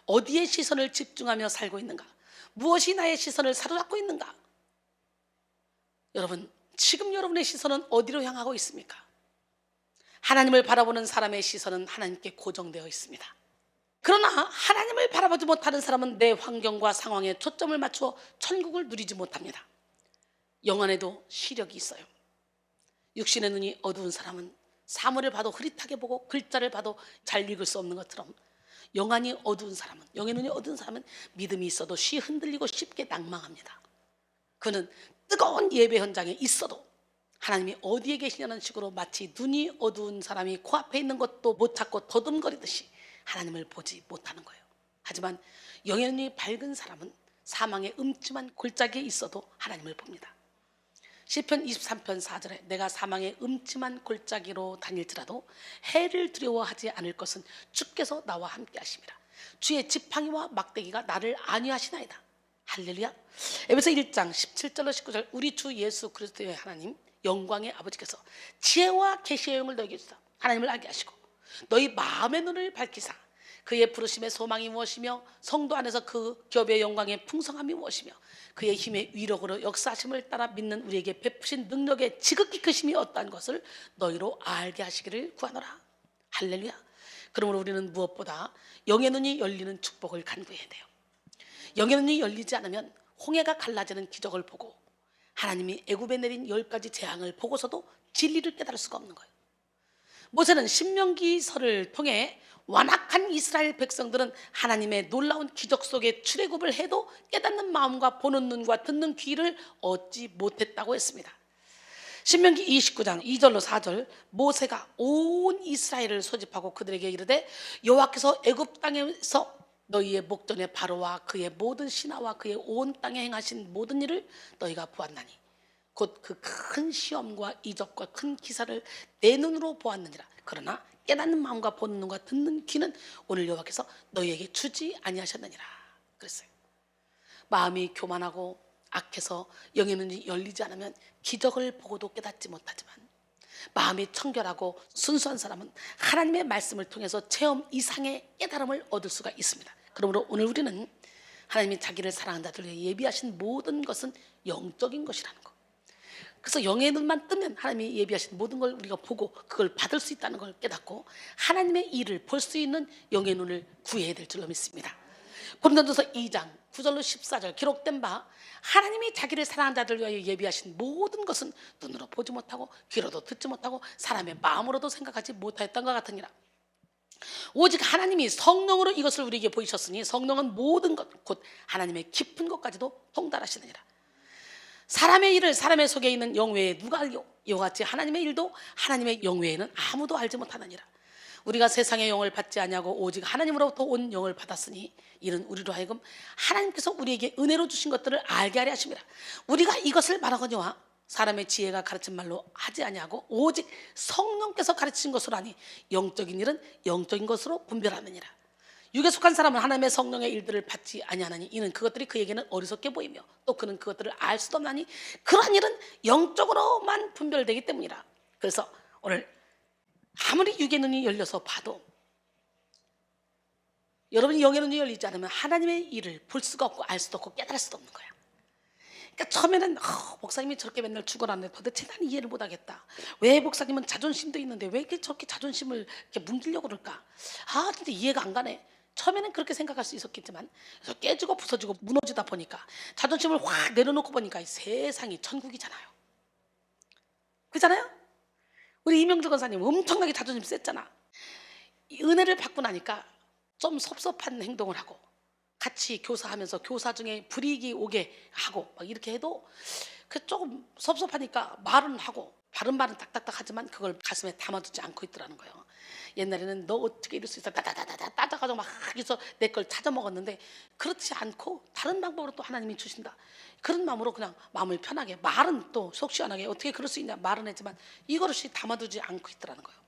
어디에 시선을 집중하며 살고 있는가? 무엇이 나의 시선을 사로잡고 있는가? 여러분, 지금 여러분의 시선은 어디로 향하고 있습니까? 하나님을 바라보는 사람의 시선은 하나님께 고정되어 있습니다. 그러나 하나님을 바라보지 못하는 사람은 내 환경과 상황에 초점을 맞추어 천국을 누리지 못합니다. 영 안에도 시력이 있어요. 육신의 눈이 어두운 사람은 사물을 봐도 흐릿하게 보고 글자를 봐도 잘 읽을 수 없는 것처럼 영안이 어두운 사람은, 영의 눈이 어두운 사람은 믿음이 있어도 쉬 흔들리고 쉽게 낭망합니다. 그는 뜨거운 예배 현장에 있어도 하나님이 어디에 계시냐는 식으로 마치 눈이 어두운 사람이 코앞에 있는 것도 못 찾고 더듬거리듯이 하나님을 보지 못하는 거예요. 하지만 영의 눈이 밝은 사람은 사망의 음침한 골짜기에 있어도 하나님을 봅니다. 시편 23편 4절에 내가 사망의 음침한 골짜기로 다닐지라도 해를 두려워하지 않을 것은 주께서 나와 함께 하심이라. 주의 지팡이와 막대기가 나를 안위하시나이다. 할렐루야. 에베소 1장 17절로 19절 우리 주 예수 그리스도의 하나님 영광의 아버지께서 지혜와 계시의 영을 너희에게 주사 하나님을 알게 하시고 너희 마음의 눈을 밝히사 그의 부르심의 소망이 무엇이며 성도 안에서 그 기업의 영광의 풍성함이 무엇이며 그의 힘의 위력으로 역사하심을 따라 믿는 우리에게 베푸신 능력의 지극히 크심이 어떠한 것을 너희로 알게 하시기를 구하노라. 할렐루야. 그러므로 우리는 무엇보다 영의 눈이 열리는 축복을 간구해야 돼요. 영의 눈이 열리지 않으면 홍해가 갈라지는 기적을 보고 하나님이 애굽에 내린 10가지 재앙을 보고서도 진리를 깨달을 수가 없는 거예요. 모세는 신명기서를 통해 완악한 이스라엘 백성들은 하나님의 놀라운 기적 속에 출애굽을 해도 깨닫는 마음과 보는 눈과 듣는 귀를 얻지 못했다고 했습니다. 신명기 29장 2절로 4절, 모세가 온 이스라엘을 소집하고 그들에게 이르되 여호와께서 애굽 땅에서 너희의 목전에 바로와 그의 모든 신하와 그의 온 땅에 행하신 모든 일을 너희가 보았나니 곧 그 큰 시험과 이적과 큰 기사를 내 눈으로 보았느니라. 그러나 깨닫는 마음과 보는 눈과 듣는 귀는 오늘 여호와께서 너희에게 주지 아니하셨느니라 그랬어요. 마음이 교만하고 악해서 영의 눈이 열리지 않으면 기적을 보고도 깨닫지 못하지만, 마음이 청결하고 순수한 사람은 하나님의 말씀을 통해서 체험 이상의 깨달음을 얻을 수가 있습니다. 그러므로 오늘 우리는 하나님이 자기를 사랑하는 자들에게 예비하신 모든 것은 영적인 것이라는 것, 그래서 영의 눈만 뜨면 하나님이 예비하신 모든 걸 우리가 보고 그걸 받을 수 있다는 걸 깨닫고 하나님의 일을 볼 수 있는 영의 눈을 구해야 될 줄로 믿습니다. 고린도전서 2장 9절로 14절 기록된 바 하나님이 자기를 사랑하는 자들 위하여 예비하신 모든 것은 눈으로 보지 못하고 귀로도 듣지 못하고 사람의 마음으로도 생각하지 못하였던 것 같으니라. 오직 하나님이 성령으로 이것을 우리에게 보이셨으니 성령은 모든 것 곧 하나님의 깊은 것까지도 통달하시느니라. 사람의 일을 사람의 속에 있는 영 외에 누가 알요? 이와 같이 하나님의 일도 하나님의 영 외에는 아무도 알지 못하느니라. 우리가 세상의 영을 받지 아니하고 오직 하나님으로부터 온 영을 받았으니 이는 우리로 하여금 하나님께서 우리에게 은혜로 주신 것들을 알게 하려 하심이라. 우리가 이것을 말하거니와 사람의 지혜가 가르친 말로 하지 아니하고 오직 성령께서 가르치신 것으로 하니 영적인 일은 영적인 것으로 분별하느니라. 육에 속한 사람은 하나님의 성령의 일들을 받지 아니하나니 이는 그것들이 그에게는 어리석게 보이며 또 그는 그것들을 알 수도 없나니 그러한 일은 영적으로만 분별되기 때문이라. 그래서 오늘 아무리 육의 눈이 열려서 봐도 여러분이 영의 눈이 열리지 않으면 하나님의 일을 볼 수가 없고 알 수도 없고 깨달을 수도 없는 거야. 그러니까 처음에는 목사님이 저렇게 맨날 죽어놨는데 도대체 나는 이해를 못하겠다. 왜 목사님은 자존심도 있는데 왜 이렇게 저렇게 자존심을 이렇게 뭉기려고 그럴까? 진짜 이해가 안 가네. 처음에는 그렇게 생각할 수 있었겠지만 그래서 깨지고 부서지고 무너지다 보니까 자존심을 확 내려놓고 보니까 이 세상이 천국이잖아요. 그렇잖아요? 우리 이명주 권사님 엄청나게 자존심 셌잖아. 이 은혜를 받고 나니까 좀 섭섭한 행동을 하고 같이 교사하면서 교사 중에 불이익이 오게 하고 막 이렇게 해도 그 조금 섭섭하니까 말은 하고 바른 말은 딱딱딱 하지만 그걸 가슴에 담아두지 않고 있더라는 거예요. 옛날에는 너 어떻게 이럴 수 있어 따다다다다 따져가지고 막 해서 내 걸 찾아 먹었는데 그렇지 않고 다른 방법으로 또 하나님이 주신다. 그런 마음으로 그냥 마음을 편하게 말은 또 속 시원하게 어떻게 그럴 수 있냐 말은 했지만 이거를 담아두지 않고 있더라는 거예요.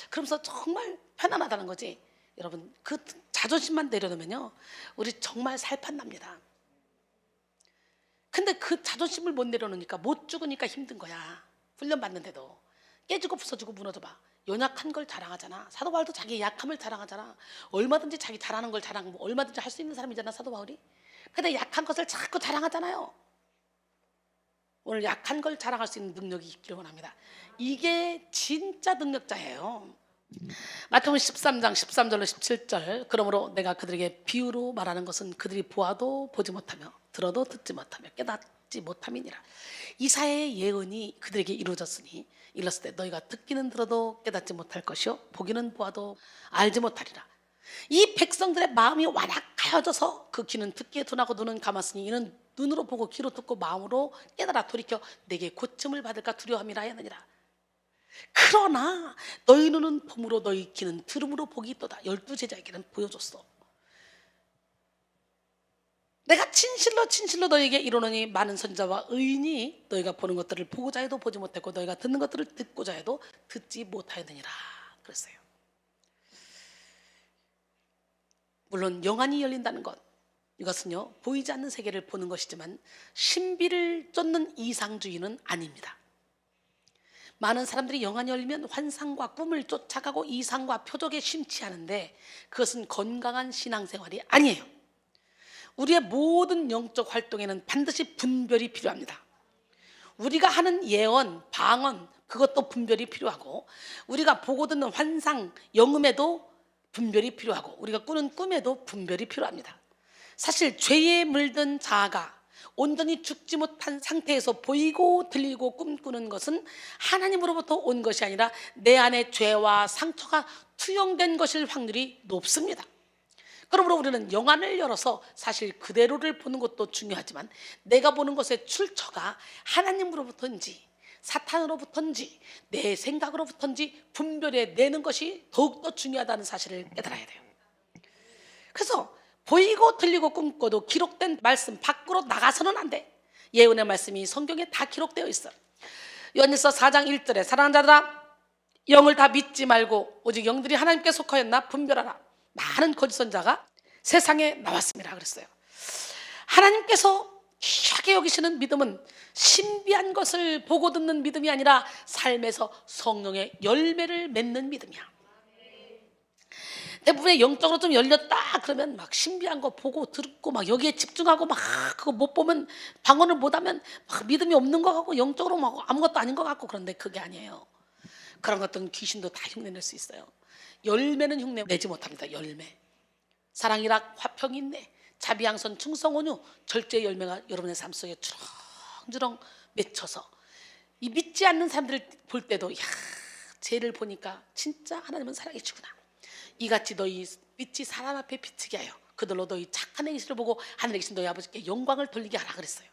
그러면서 정말 편안하다는 거지. 여러분 그 자존심만 내려놓으면요 우리 정말 살판납니다. 근데 그 자존심을 못 내려놓으니까 못 죽으니까 힘든 거야. 훈련 받는데도 깨지고 부서지고 무너져봐. 연약한 걸 자랑하잖아. 사도 바울도 자기 약함을 자랑하잖아. 얼마든지 자기 잘하는 걸 자랑하고 얼마든지 할 수 있는 사람이잖아 사도 바울이. 근데 약한 것을 자꾸 자랑하잖아요. 오늘 약한 걸 자랑할 수 있는 능력이 있기를 원합니다. 이게 진짜 능력자예요. 마태복음 13장 13절로 17절 그러므로 내가 그들에게 비유로 말하는 것은 그들이 보아도 보지 못하며 들어도 듣지 못하며 깨닫지 못함이니라. 이사야의 예언이 그들에게 이루어졌으니 일렀을 때 너희가 듣기는 들어도 깨닫지 못할 것이요 보기는 보아도 알지 못하리라. 이 백성들의 마음이 완악하여져서 그 귀는 듣기에 둔하고 눈은 감았으니 이는 눈으로 보고 귀로 듣고 마음으로 깨달아 돌이켜 내게 고침을 받을까 두려움이라 하느니라. 그러나 너희 눈은 봄으로 너희 귀는 들음으로 복이 있도다. 12제자에게는 보여줬어. 내가 진실로 너희에게 이르노니 많은 선지자와 의인이 너희가 보는 것들을 보고자 해도 보지 못했고 너희가 듣는 것들을 듣고자 해도 듣지 못하였느니라 그랬어요. 물론 영안이 열린다는 것 이것은요 보이지 않는 세계를 보는 것이지만 신비를 쫓는 이상주의는 아닙니다. 많은 사람들이 영안이 열리면 환상과 꿈을 쫓아가고 이상과 표적에 심취하는데 그것은 건강한 신앙생활이 아니에요. 우리의 모든 영적 활동에는 반드시 분별이 필요합니다. 우리가 하는 예언, 방언 그것도 분별이 필요하고 우리가 보고 듣는 환상, 영음에도 분별이 필요하고 우리가 꾸는 꿈에도 분별이 필요합니다. 사실 죄에 물든 자아가 온전히 죽지 못한 상태에서 보이고 들리고 꿈꾸는 것은 하나님으로부터 온 것이 아니라 내 안에 죄와 상처가 투영된 것일 확률이 높습니다. 그러므로 우리는 영안을 열어서 사실 그대로를 보는 것도 중요하지만 내가 보는 것의 출처가 하나님으로부터인지 사탄으로부터인지 내 생각으로부터인지 분별해내는 것이 더욱더 중요하다는 사실을 깨달아야 돼요. 그래서 보이고 들리고 꿈꿔도 기록된 말씀 밖으로 나가서는 안 돼. 예언의 말씀이 성경에 다 기록되어 있어. 요한일서 4장 1절에 사랑하는 자들아 영을 다 믿지 말고 오직 영들이 하나님께 속하였나 분별하라. 많은 거짓 선자가 세상에 나왔습니다 그랬어요. 하나님께서 귀하게 여기시는 믿음은 신비한 것을 보고 듣는 믿음이 아니라 삶에서 성령의 열매를 맺는 믿음이야. 대부분의 영적으로 좀 열렸다 그러면 막 신비한 거 보고 듣고 막 여기에 집중하고 막 그거 못 보면 방언을 못하면 막 믿음이 없는 것 같고 영적으로 막 아무것도 아닌 것 같고. 그런데 그게 아니에요. 그런 것들은 귀신도 다 흉내낼 수 있어요. 열매는 흉내 내지 못합니다. 열매. 사랑이락 화평이 있네 자비양선 충성온유 절제의 열매가 여러분의 삶 속에 주렁주렁 맺혀서 이 믿지 않는 사람들을 볼 때도 야 쟤를 보니까 진짜 하나님은 살아계시구나. 이같이 너희 빛이 사람 앞에 비치게 하여 그들로 너희 착한 행실을 보고 하늘에 계신 너희 아버지께 영광을 돌리게 하라 그랬어요.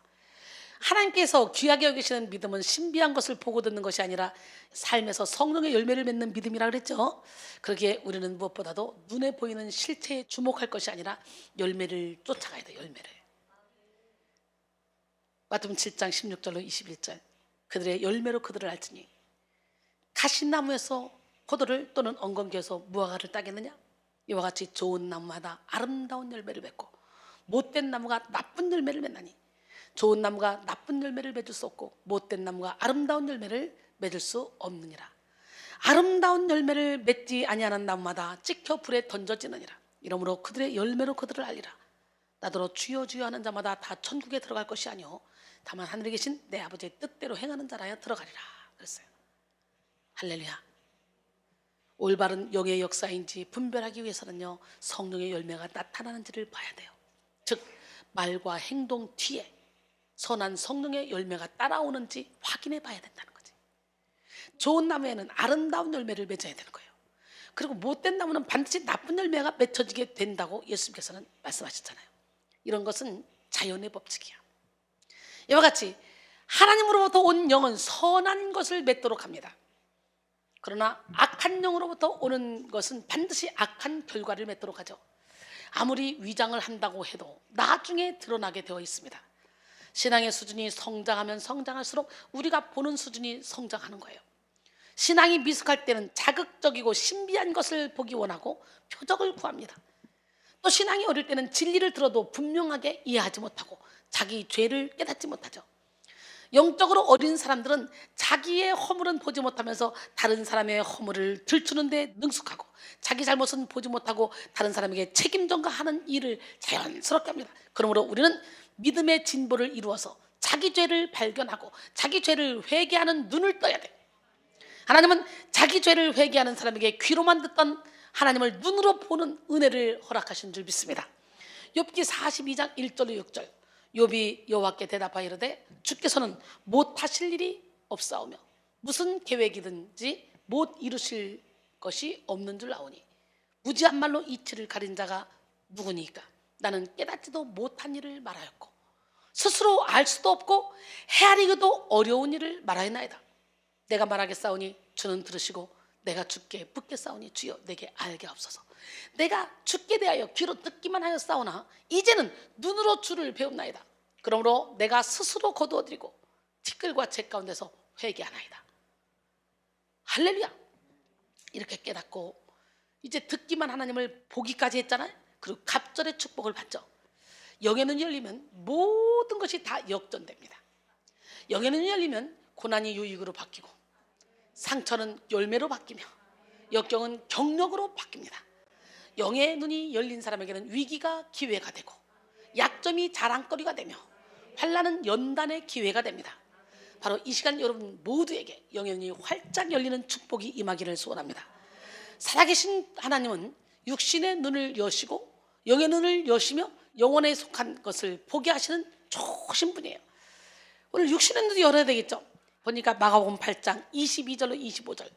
하나님께서 귀하게 여기시는 믿음은 신비한 것을 보고 듣는 것이 아니라 삶에서 성령의 열매를 맺는 믿음이라 그랬죠. 그러기에 우리는 무엇보다도 눈에 보이는 실체에 주목할 것이 아니라 열매를 쫓아가야 돼요. 열매를. 마태복음 7장 16절로 21절 그들의 열매로 그들을 알지니 가시나무에서 포도를 또는 엉겅퀴에서 무화과를 따겠느냐. 이와 같이 좋은 나무마다 아름다운 열매를 맺고 못된 나무가 나쁜 열매를 맺나니 좋은 나무가 나쁜 열매를 맺을 수 없고 못된 나무가 아름다운 열매를 맺을 수 없느니라. 아름다운 열매를 맺지 아니하는 나무마다 찍혀 불에 던져지느니라. 이러므로 그들의 열매로 그들을 알리라. 나더러 주여 주여 하는 자마다 다 천국에 들어갈 것이 아니오 다만 하늘에 계신 내 아버지의 뜻대로 행하는 자라야 들어가리라 그랬어요. 할렐루야. 올바른 영의 역사인지 분별하기 위해서는요 성령의 열매가 나타나는지를 봐야 돼요. 즉 말과 행동 뒤에 선한 성령의 열매가 따라오는지 확인해 봐야 된다는 거지. 좋은 나무에는 아름다운 열매를 맺어야 되는 거예요. 그리고 못된 나무는 반드시 나쁜 열매가 맺혀지게 된다고 예수님께서는 말씀하셨잖아요. 이런 것은 자연의 법칙이야. 이와 같이 하나님으로부터 온 영은 선한 것을 맺도록 합니다. 그러나 악한 영으로부터 오는 것은 반드시 악한 결과를 맺도록 하죠. 아무리 위장을 한다고 해도 나중에 드러나게 되어 있습니다. 신앙의 수준이 성장하면 성장할수록 우리가 보는 수준이 성장하는 거예요. 신앙이 미숙할 때는 자극적이고 신비한 것을 보기 원하고 표적을 구합니다. 또 신앙이 어릴 때는 진리를 들어도 분명하게 이해하지 못하고 자기 죄를 깨닫지 못하죠. 영적으로 어린 사람들은 자기의 허물은 보지 못하면서 다른 사람의 허물을 들추는 데 능숙하고 자기 잘못은 보지 못하고 다른 사람에게 책임 전가하는 일을 자연스럽게 합니다. 그러므로 우리는 믿음의 진보를 이루어서 자기 죄를 발견하고 자기 죄를 회개하는 눈을 떠야 돼. 하나님은 자기 죄를 회개하는 사람에게 귀로만 듣던 하나님을 눈으로 보는 은혜를 허락하신 줄 믿습니다. 욥기 42장 1절로 6절 욥이 여호와께 대답하여 이르되 주께서는 못하실 일이 없사오며 무슨 계획이든지 못 이루실 것이 없는 줄 아오니 무지한 말로 이치를 가린 자가 누구니까. 나는 깨닫지도 못한 일을 말하였고 스스로 알 수도 없고 헤아리기도 어려운 일을 말하였나이다. 내가 말하겠사오니 주는 들으시고 내가 주께 묻겠사오니 주여 내게 알게 하옵소서. 내가 주께 대하여 귀로 듣기만 하였사오나 이제는 눈으로 주를 배웁나이다. 그러므로 내가 스스로 거두어드리고 티끌과 재 가운데서 회개하나이다. 할렐루야. 이렇게 깨닫고 이제 듣기만 하나님을 보기까지 했잖아요. 그리고 갑절의 축복을 받죠. 영의 눈이 열리면 모든 것이 다 역전됩니다. 영의 눈이 열리면 고난이 유익으로 바뀌고 상처는 열매로 바뀌며 역경은 경력으로 바뀝니다. 영의 눈이 열린 사람에게는 위기가 기회가 되고 약점이 자랑거리가 되며 환난은 연단의 기회가 됩니다. 바로 이 시간 여러분 모두에게 영의 눈이 활짝 열리는 축복이 임하기를 소원합니다. 살아계신 하나님은 육신의 눈을 여시고 영의 눈을 여시며 영혼에 속한 것을 보게 하시는 좋으신 분이에요. 오늘 육신의 눈이 열어야 되겠죠. 보니까 마가복음 8장 22절로 25절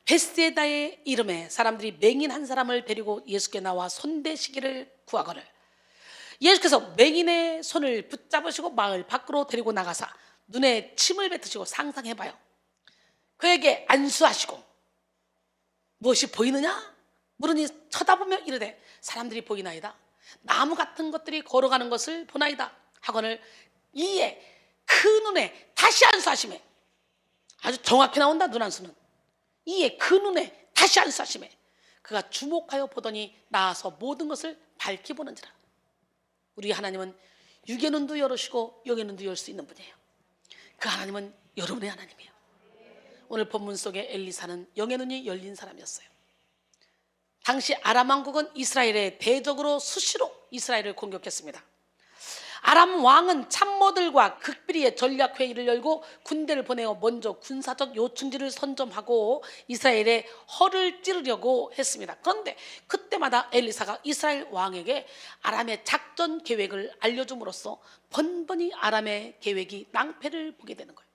베스데다의 이름에 사람들이 맹인 한 사람을 데리고 예수께 나와 손대시기를 구하거늘 예수께서 맹인의 손을 붙잡으시고 마을 밖으로 데리고 나가사 눈에 침을 뱉으시고 상상해봐요. 그에게 안수하시고 무엇이 보이느냐 물으니 쳐다보며 이르되 사람들이 보이나이다. 나무 같은 것들이 걸어가는 것을 보나이다 하거늘 이에 그 눈에 다시 안수하시매. 아주 정확히 나온다. 눈 안수는 이에 그 눈에 다시 안수하시매. 그가 주목하여 보더니 나아서 모든 것을 밝히 보는지라. 우리 하나님은 육의 눈도 열으시고 영의 눈도 열 수 있는 분이에요. 그 하나님은 여러분의 하나님이에요. 오늘 본문 속에 엘리사는 영의 눈이 열린 사람이었어요. 당시 아람 왕국은 이스라엘에 대적으로 수시로 이스라엘을 공격했습니다. 아람 왕은 참모들과 극비리의 전략회의를 열고 군대를 보내어 먼저 군사적 요충지를 선점하고 이스라엘의 허를 찌르려고 했습니다. 그런데 그때마다 엘리사가 이스라엘 왕에게 아람의 작전 계획을 알려줌으로써 번번이 아람의 계획이 낭패를 보게 되는 거예요.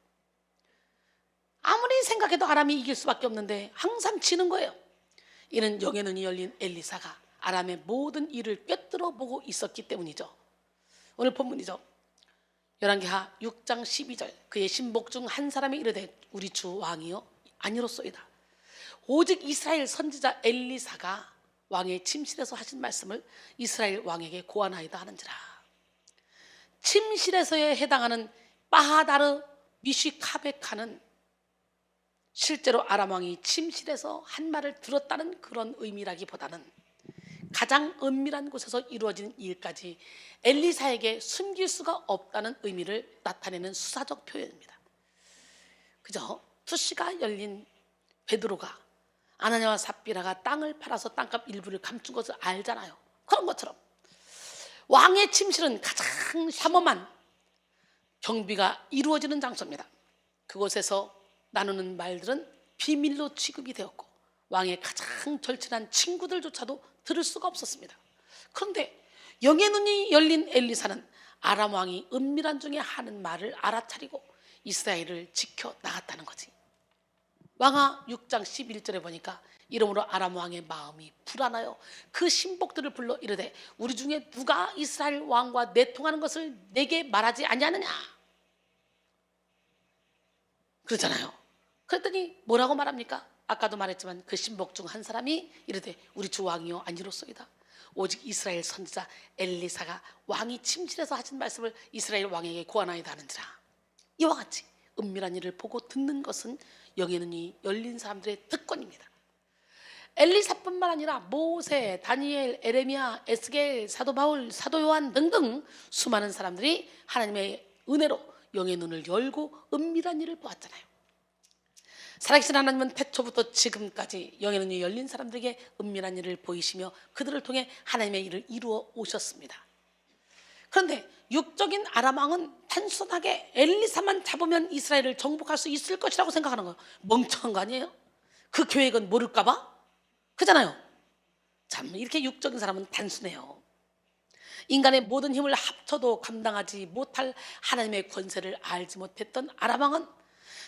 아무리 생각해도 아람이 이길 수밖에 없는데 항상 지는 거예요. 이는 영의 눈이 열린 엘리사가 아람의 모든 일을 꿰뚫어 보고 있었기 때문이죠. 오늘 본문이죠. 열왕기하 6장 12절 그의 신복 중 한 사람이 이르되 우리 주 왕이요 아니로소이다. 오직 이스라엘 선지자 엘리사가 왕의 침실에서 하신 말씀을 이스라엘 왕에게 고하나이다 하는지라. 침실에서에 해당하는 바하다르 미쉬카베카는 실제로 아람 왕이 침실에서 한 말을 들었다는 그런 의미라기보다는 가장 은밀한 곳에서 이루어지는 일까지 엘리사에게 숨길 수가 없다는 의미를 나타내는 수사적 표현입니다. 그저 투시가 열린 베드로가 아나니아와 삽비라가 땅을 팔아서 땅값 일부를 감춘 것을 알잖아요. 그런 것처럼 왕의 침실은 가장 삼엄한 경비가 이루어지는 장소입니다. 그곳에서 나누는 말들은 비밀로 취급이 되었고 왕의 가장 절친한 친구들조차도 들을 수가 없었습니다. 그런데 영의 눈이 열린 엘리사는 아람 왕이 은밀한 중에 하는 말을 알아차리고 이스라엘을 지켜 나갔다는 거지. 왕하 6장 11절에 보니까 이러므로 아람 왕의 마음이 불안하여 그 신복들을 불러 이르되 우리 중에 누가 이스라엘 왕과 내통하는 것을 내게 말하지 아니하느냐 그러잖아요. 그랬더니 뭐라고 말합니까? 아까도 말했지만 그 신복 중 한 사람이 이르되 우리 주 왕이요 아니로소이다. 오직 이스라엘 선지자 엘리사가 왕이 침실에서 하신 말씀을 이스라엘 왕에게 고하나이다 하는지라. 이와 같이 은밀한 일을 보고 듣는 것은 영의 눈이 열린 사람들의 특권입니다. 엘리사뿐만 아니라 모세, 다니엘, 에레미야, 에스겔, 사도 바울, 사도 요한 등등 수많은 사람들이 하나님의 은혜로 영의 눈을 열고 은밀한 일을 보았잖아요. 살아계신 하나님은 태초부터 지금까지 영의 눈이 열린 사람들에게 은밀한 일을 보이시며 그들을 통해 하나님의 일을 이루어 오셨습니다. 그런데 육적인 아람 왕은 단순하게 엘리사만 잡으면 이스라엘을 정복할 수 있을 것이라고 생각하는 거예요. 멍청한 거 아니에요? 그 계획은 모를까 봐? 그잖아요. 참 이렇게 육적인 사람은 단순해요. 인간의 모든 힘을 합쳐도 감당하지 못할 하나님의 권세를 알지 못했던 아람 왕은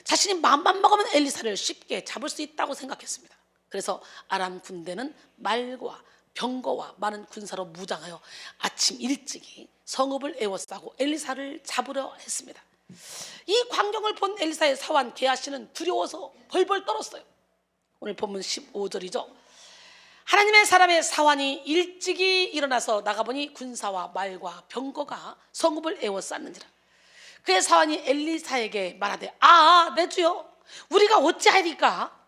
자신이 마음만 먹으면 엘리사를 쉽게 잡을 수 있다고 생각했습니다. 그래서 아람 군대는 말과 병거와 많은 군사로 무장하여 아침 일찍이 성읍을 에워싸고 엘리사를 잡으려 했습니다. 이 광경을 본 엘리사의 사환 게하시는 두려워서 벌벌 떨었어요. 오늘 본문 15절이죠. 하나님의 사람의 사환이 일찍이 일어나서 나가보니 군사와 말과 병거가 성읍을 에워쌌는지라. 그의 사환이 엘리사에게 말하되 내 주여 우리가 어찌하리까.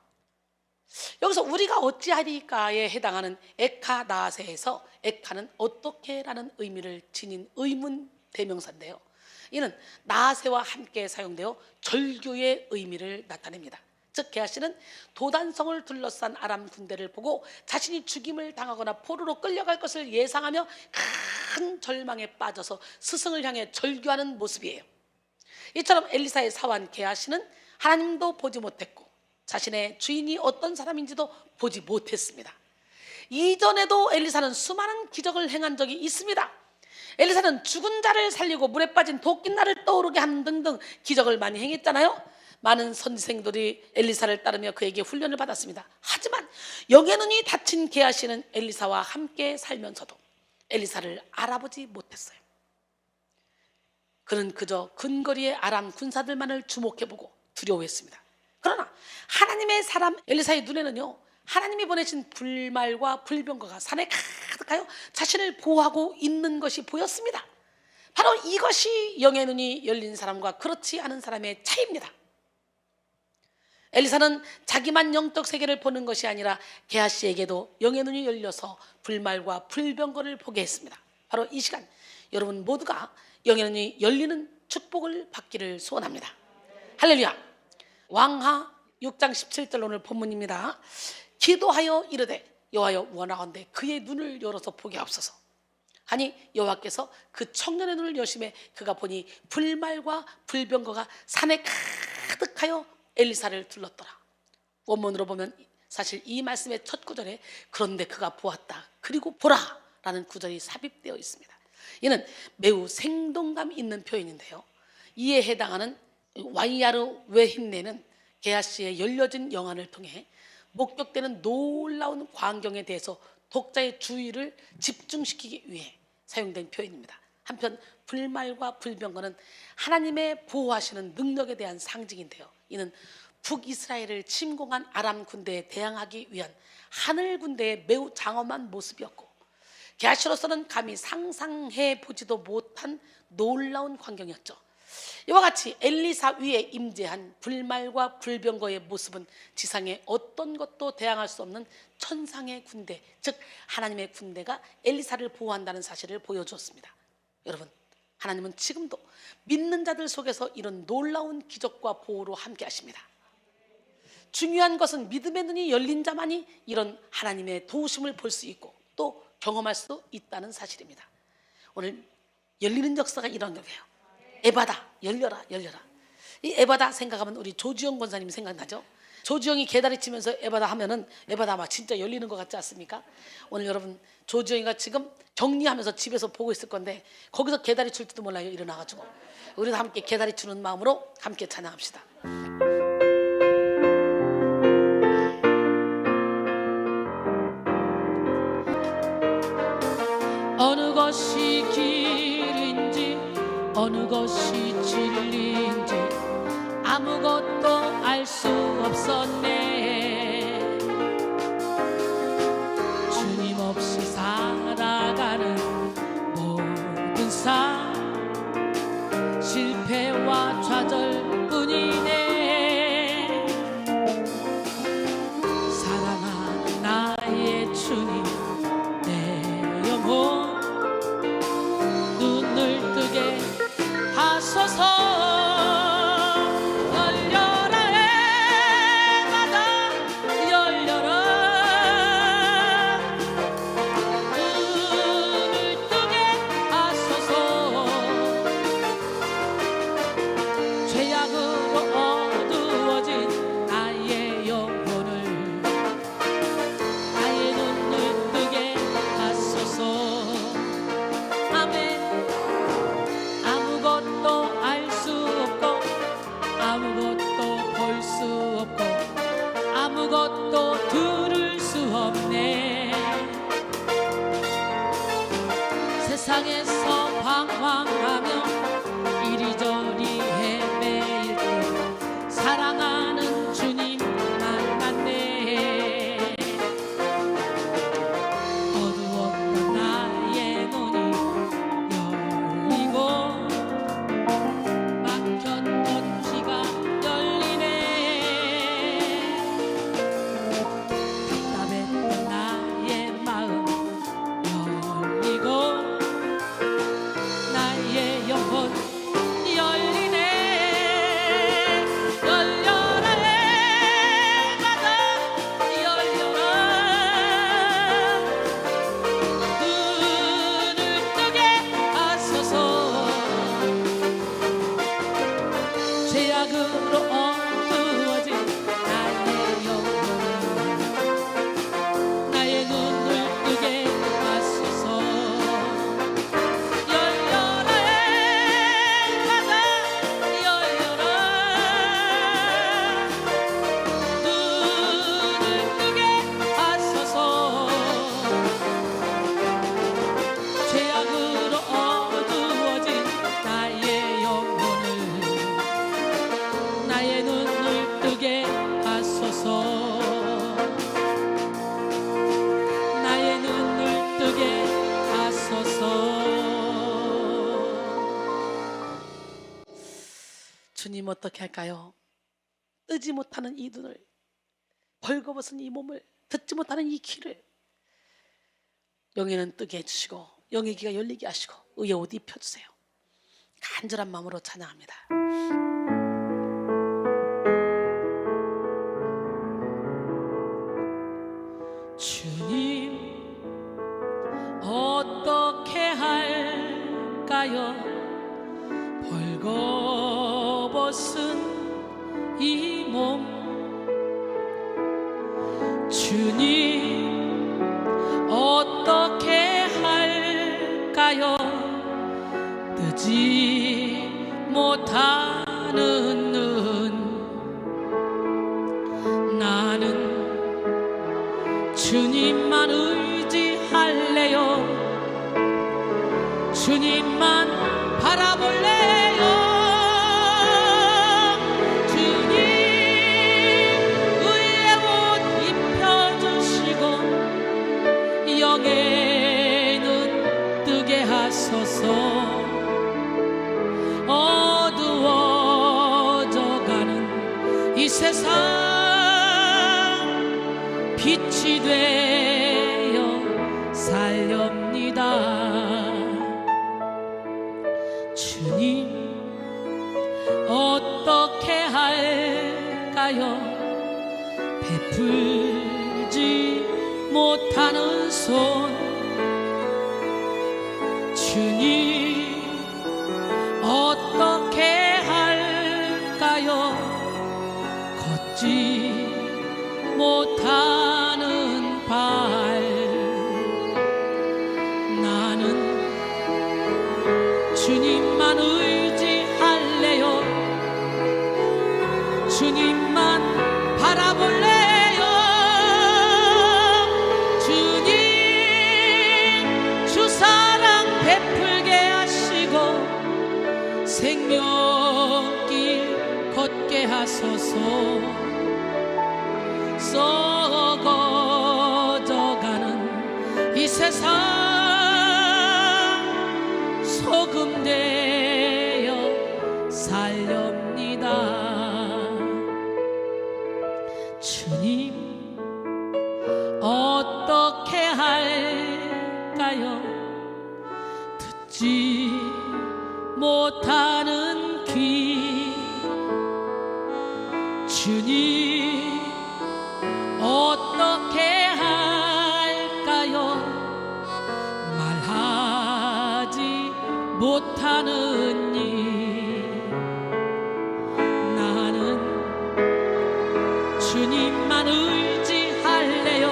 여기서 우리가 어찌하리까에 해당하는 에카나세에서 에카는 어떻게 라는 의미를 지닌 의문 대명사인데요, 이는 나세와 함께 사용되어 절교의 의미를 나타냅니다. 즉 게하시는 도단성을 둘러싼 아람 군대를 보고 자신이 죽임을 당하거나 포로로 끌려갈 것을 예상하며 큰 절망에 빠져서 스승을 향해 절규하는 모습이에요. 이처럼 엘리사의 사환 게하시는 하나님도 보지 못했고 자신의 주인이 어떤 사람인지도 보지 못했습니다. 이전에도 엘리사는 수많은 기적을 행한 적이 있습니다. 엘리사는 죽은 자를 살리고 물에 빠진 도끼날을 떠오르게 하는 등등 기적을 많이 행했잖아요. 많은 선지생들이 엘리사를 따르며 그에게 훈련을 받았습니다. 하지만 영의 눈이 닫힌 게하시는 엘리사와 함께 살면서도 엘리사를 알아보지 못했어요. 그는 그저 근거리의 아람 군사들만을 주목해보고 두려워했습니다. 그러나 하나님의 사람 엘리사의 눈에는요, 하나님이 보내신 불말과 불병거가 산에 가득하여 자신을 보호하고 있는 것이 보였습니다. 바로 이것이 영의 눈이 열린 사람과 그렇지 않은 사람의 차이입니다. 엘리사는 자기만 영적 세계를 보는 것이 아니라 게하시에게도 영의 눈이 열려서 불말과 불병거를 보게 했습니다. 바로 이 시간 여러분 모두가 영의 눈이 열리는 축복을 받기를 소원합니다. 할렐루야. 왕하 6장 17절 오늘 본문입니다. 기도하여 이르되 여호와여 원하건대 그의 눈을 열어서 보게 하옵소서. 아니 여호와께서 그 청년의 눈을 여심해 그가 보니 불말과 불병거가 산에 가득하여 엘리사를 둘렀더라. 원문으로 보면 사실 이 말씀의 첫 구절에 그런데 그가 보았다 그리고 보라 라는 구절이 삽입되어 있습니다. 이는 매우 생동감 있는 표현인데요, 이에 해당하는 와이야르 외힘내는 게하시의 열려진 영안을 통해 목격되는 놀라운 광경에 대해서 독자의 주의를 집중시키기 위해 사용된 표현입니다. 한편 불말과 불병거는 하나님의 보호하시는 능력에 대한 상징인데요, 이는 북이스라엘을 침공한 아람 군대에 대항하기 위한 하늘 군대의 매우 장엄한 모습이었고, 게하시로서는 감히 상상해 보지도 못한 놀라운 광경이었죠. 이와 같이 엘리사 위에 임재한 불말과 불병거의 모습은 지상에 어떤 것도 대항할 수 없는 천상의 군대, 즉 하나님의 군대가 엘리사를 보호한다는 사실을 보여주었습니다. 여러분, 하나님은 지금도 믿는 자들 속에서 이런 놀라운 기적과 보호로 함께 하십니다. 중요한 것은 믿음의 눈이 열린 자만이 이런 하나님의 도우심을 볼 수 있고 또 경험할 수 있다는 사실입니다. 오늘 열리는 역사가 이런 거예요. 에바다, 열려라 열려라. 이 에바다 생각하면 우리 조지영 권사님 생각나죠? 조지영이 개다리 치면서 에바다 하면은 에바다 막 진짜 열리는 것 같지 않습니까? 오늘 여러분 조지영이가 지금 격리하면서 집에서 보고 있을 건데 거기서 개다리 칠지도 몰라요. 일어나가지고 우리도 함께 개다리 추는 마음으로 함께 찬양합시다. 어느 것이 길인지 어느 것이 진리인지 아무것도 알 수 없었네. 주님 없이 살아가는 모든 삶 실패와 좌절뿐이네. 사랑하는 나의 주님 내 영혼 눈을 뜨게 하소서. 아무것도 들을 수 없네. 세상에서 방황하며 이리저리 헤매일 때 사랑하는 주님 만났네. 어두웠던 나의 눈이 열리고 막혔던 귀가 열리네. 답답했던 나의 마음 열리고 나의 영혼 열리네. 열려라 해마다 열려라. 눈을 뜨게 하소서. 죄악으로 어두워진 나의 영혼을 나의 눈을 뜨게 하소서. 열려라 해마다 열려라. 눈을 뜨게 하소서. 죄악으로 어두워진 나의 영혼을 나의 주님 어떻게 할까요? 뜨지 못하는 이 눈을, 벌거벗은 이 몸을, 듣지 못하는 이 귀를 영에는 뜨게 해주시고 영의 귀가 열리게 하시고 의의 옷 입혀주세요. 간절한 마음으로 찬양합니다. 주님 어떻게 할까요? 벌거벗은 이 몸, 주님 어떻게 할까요? 뜨지 못하는 눈, 나는 주님만 의지할래요. 주님만 바라볼래요. 주님 의의 옷 입혀주시고 영의 눈 뜨게 하소서. 어두워져가는 이 세상 빛이 되어 살렵니다. 주님 어떻게 할까요? 베풀지 못하는 손, 주님 어떻게 할까요? 걷지 못하는 발, 나는 주님만 의지할래요. 주님만 바라볼래요. 주님 주 사랑 베풀게 하시고 생명길 걷게 하소서. 썩어져가는 이 세상 소금 되어 살렵니다. 주님 어떻게 할까요? 듣지 못하는 귀, 주님 어떻게 할까요? 말하지 못하는 이, 나는 주님만 의지할래요.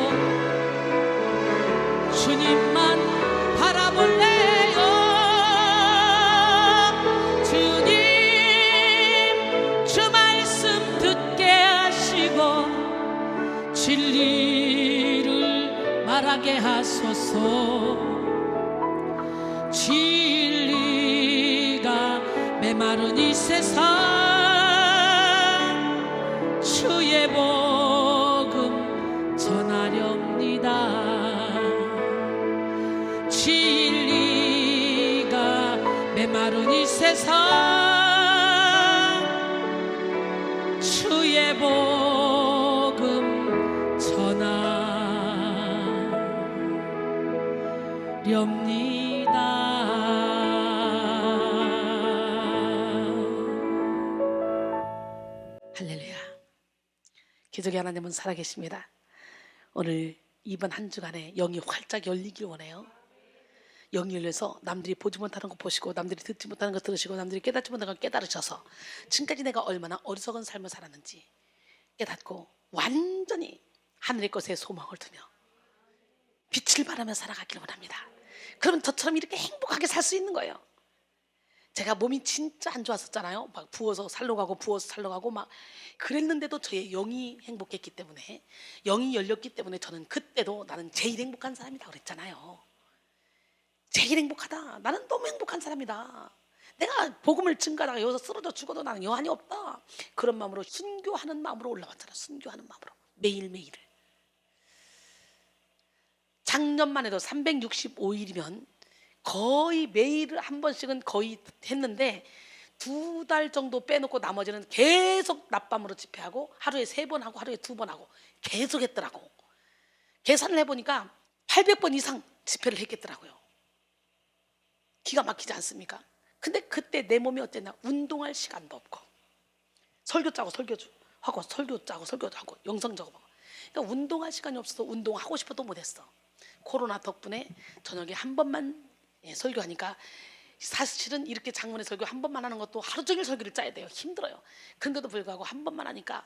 주님만 바라볼래요. 주님 주 말씀 듣게 하시고 진리를 말하게 하소서. 진리가 메마른 이 세상 주의 복음 전하렵니다. 진리가 메마른 이 세상 주의 복음 전하렵니다. 할렐루야. 기적의 하나님은 살아계십니다. 오늘 이번 한 주간에 영이 활짝 열리길 원해요. 영이 열려서 남들이 보지 못하는 거 보시고, 남들이 듣지 못하는 거 들으시고, 남들이 깨닫지 못하는 거 깨달으셔서 지금까지 내가 얼마나 어리석은 삶을 살았는지 깨닫고 완전히 하늘의 것에 소망을 두며 빛을 발하며 살아가길 원합니다. 그러면 저처럼 이렇게 행복하게 살 수 있는 거예요. 제가 몸이 진짜 안 좋았었잖아요. 막 부어서 살러 가고 부어서 살러 가고 막 그랬는데도 저의 영이 행복했기 때문에, 영이 열렸기 때문에 저는 그때도 나는 제일 행복한 사람이다 그랬잖아요. 제일 행복하다. 나는 너무 행복한 사람이다. 내가 복음을 증가하다가 여기서 쓰러져 죽어도 나는 여한이 없다. 그런 마음으로 순교하는 마음으로 올라갔잖아. 순교하는 마음으로 매일매일을. 작년만 해도 365일이면 거의 매일 한 번씩은 거의 했는데 2달 정도 빼놓고 나머지는 계속 낮밤으로 집회하고 하루에 3번 하고 하루에 2번 하고 계속 했더라고. 계산을 해보니까 800번 이상 집회를 했겠더라고요. 기가 막히지 않습니까? 근데 그때 내 몸이 어땠나? 운동할 시간도 없고 설교 짜고 설교 하고 설교 짜고 설교도 하고 영상 작업하고, 그러니까 운동할 시간이 없어서 운동하고 싶어도 못했어. 코로나 덕분에 저녁에 한 번만 설교하니까, 사실은 이렇게 장문의 설교 한 번만 하는 것도 하루 종일 설교를 짜야 돼요. 힘들어요. 그런데도 불구하고 한 번만 하니까, 야,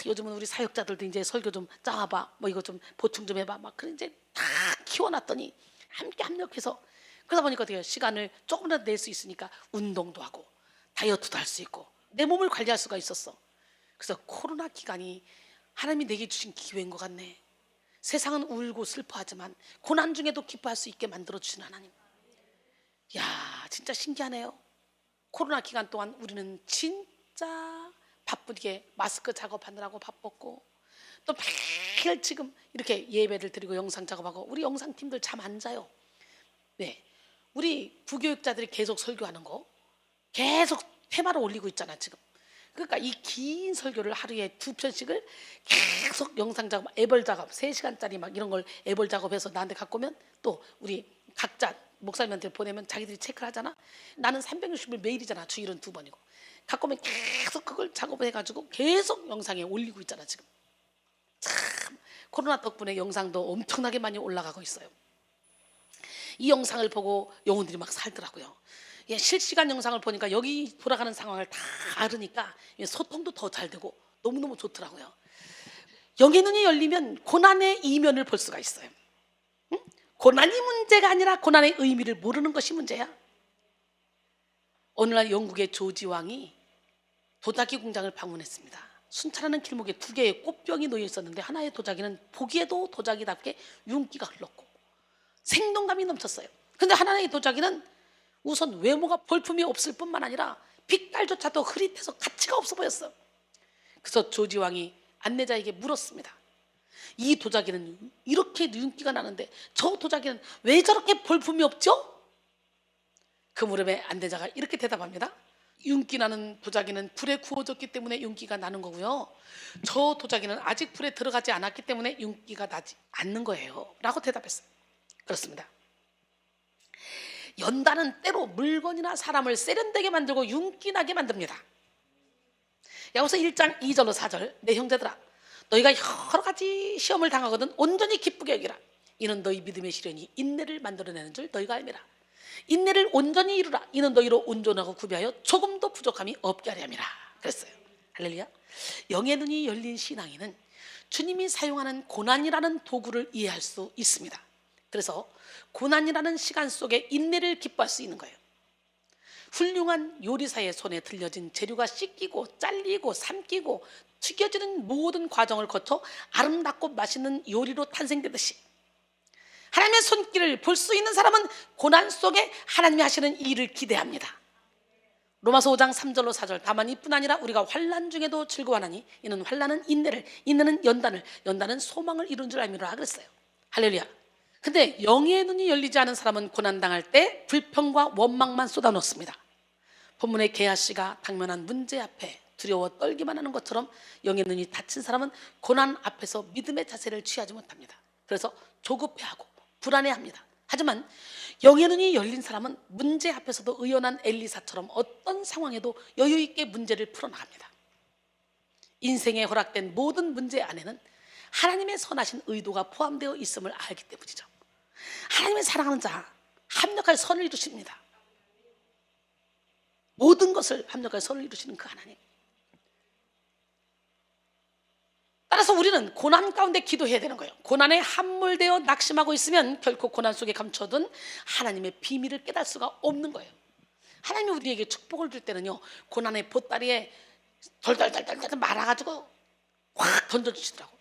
요즘은 우리 사역자들도 이제 설교 좀 짜봐, 뭐 이거 좀 보충 좀 해봐, 막 그런 이제 다 키워놨더니 함께 합력해서, 그러다 보니까 어떻게 시간을 조금이라도 낼 수 있으니까 운동도 하고 다이어트도 할 수 있고 내 몸을 관리할 수가 있었어. 그래서 코로나 기간이 하나님이 내게 주신 기회인 것 같네. 세상은 울고 슬퍼하지만 고난 중에도 기뻐할 수 있게 만들어주신 하나님. 야, 진짜 신기하네요. 코로나 기간 동안 우리는 진짜 바쁘게 마스크 작업하느라고 바빴고, 또 매일 지금 이렇게 예배를 드리고 영상 작업하고, 우리 영상팀들 잠 안 자요. 네, 우리 부교육자들이 계속 설교하는 거 계속 테마로 올리고 있잖아 지금. 그러니까 이 긴 설교를 하루에 2편씩을 계속 영상 작업, 애벌 작업 3시간짜리 막 이런 걸 애벌 작업해서 나한테 갖고 오면, 또 우리 각자 목사님한테 보내면 자기들이 체크를 하잖아. 나는 360일 매일이잖아. 주일은 2번이고. 갖고 오면 계속 그걸 작업을 해가지고 계속 영상에 올리고 있잖아 지금. 참 코로나 덕분에 영상도 엄청나게 많이 올라가고 있어요. 이 영상을 보고 영혼들이 막 살더라고요. 예, 실시간 영상을 보니까 여기 돌아가는 상황을 다 알으니까 소통도 더 잘 되고 너무너무 좋더라고요. 영의 눈이 열리면 고난의 이면을 볼 수가 있어요. 응? 고난이 문제가 아니라 고난의 의미를 모르는 것이 문제야. 오늘날 영국의 조지 왕이 도자기 공장을 방문했습니다. 순찰하는 길목에 2개의 꽃병이 놓여 있었는데, 하나의 도자기는 보기에도 도자기답게 윤기가 흘렀고 생동감이 넘쳤어요. 그런데 하나의 도자기는 우선 외모가 볼품이 없을 뿐만 아니라 빛깔조차도 흐릿해서 가치가 없어 보였어. 그래서 조지 왕이 안내자에게 물었습니다. 이 도자기는 이렇게 윤기가 나는데 저 도자기는 왜 저렇게 볼품이 없죠? 그 물음에 안내자가 이렇게 대답합니다. 윤기 나는 도자기는 불에 구워졌기 때문에 윤기가 나는 거고요, 저 도자기는 아직 불에 들어가지 않았기 때문에 윤기가 나지 않는 거예요 라고 대답했어요. 그렇습니다. 연단은 때로 물건이나 사람을 세련되게 만들고 윤기나게 만듭니다. 야고보서 1장 2절로 4절. 내 형제들아, 너희가 여러 가지 시험을 당하거든 온전히 기쁘게 여기라. 이는 너희 믿음의 시련이 인내를 만들어내는 줄 너희가 알미라. 인내를 온전히 이루라. 이는 너희로 온전하고 구비하여 조금도 부족함이 없게 하려 함이라. 그랬어요. 할렐루야. 영의 눈이 열린 신앙인은 주님이 사용하는 고난이라는 도구를 이해할 수 있습니다. 그래서 고난이라는 시간 속에 인내를 기뻐할 수 있는 거예요. 훌륭한 요리사의 손에 들려진 재료가 씻기고 잘리고 삶기고 튀겨지는 모든 과정을 거쳐 아름답고 맛있는 요리로 탄생되듯이, 하나님의 손길을 볼 수 있는 사람은 고난 속에 하나님이 하시는 일을 기대합니다. 로마서 5장 3절로 4절. 다만 이뿐 아니라 우리가 환난 중에도 즐거워하나니 이는 환난은 인내를, 인내는 연단을, 연단은 소망을 이룬 줄 알미라. 그랬어요. 할렐루야. 근데 영의 눈이 열리지 않은 사람은 고난당할 때 불평과 원망만 쏟아놓습니다. 본문의 게하씨가 당면한 문제 앞에 두려워 떨기만 하는 것처럼 영의 눈이 닫힌 사람은 고난 앞에서 믿음의 자세를 취하지 못합니다. 그래서 조급해하고 불안해합니다. 하지만 영의 눈이 열린 사람은 문제 앞에서도 의연한 엘리사처럼 어떤 상황에도 여유 있게 문제를 풀어나갑니다. 인생에 허락된 모든 문제 안에는 하나님의 선하신 의도가 포함되어 있음을 알기 때문이죠. 하나님의 사랑하는 자, 합력할 선을 이루십니다. 모든 것을 합력할 선을 이루시는 그 하나님. 따라서 우리는 고난 가운데 기도해야 되는 거예요. 고난에 함몰되어 낙심하고 있으면 결코 고난 속에 감춰둔 하나님의 비밀을 깨달을 수가 없는 거예요. 하나님이 우리에게 축복을 줄 때는요, 고난의 보따리에 덜덜덜덜 말아가지고 확 던져주시더라고.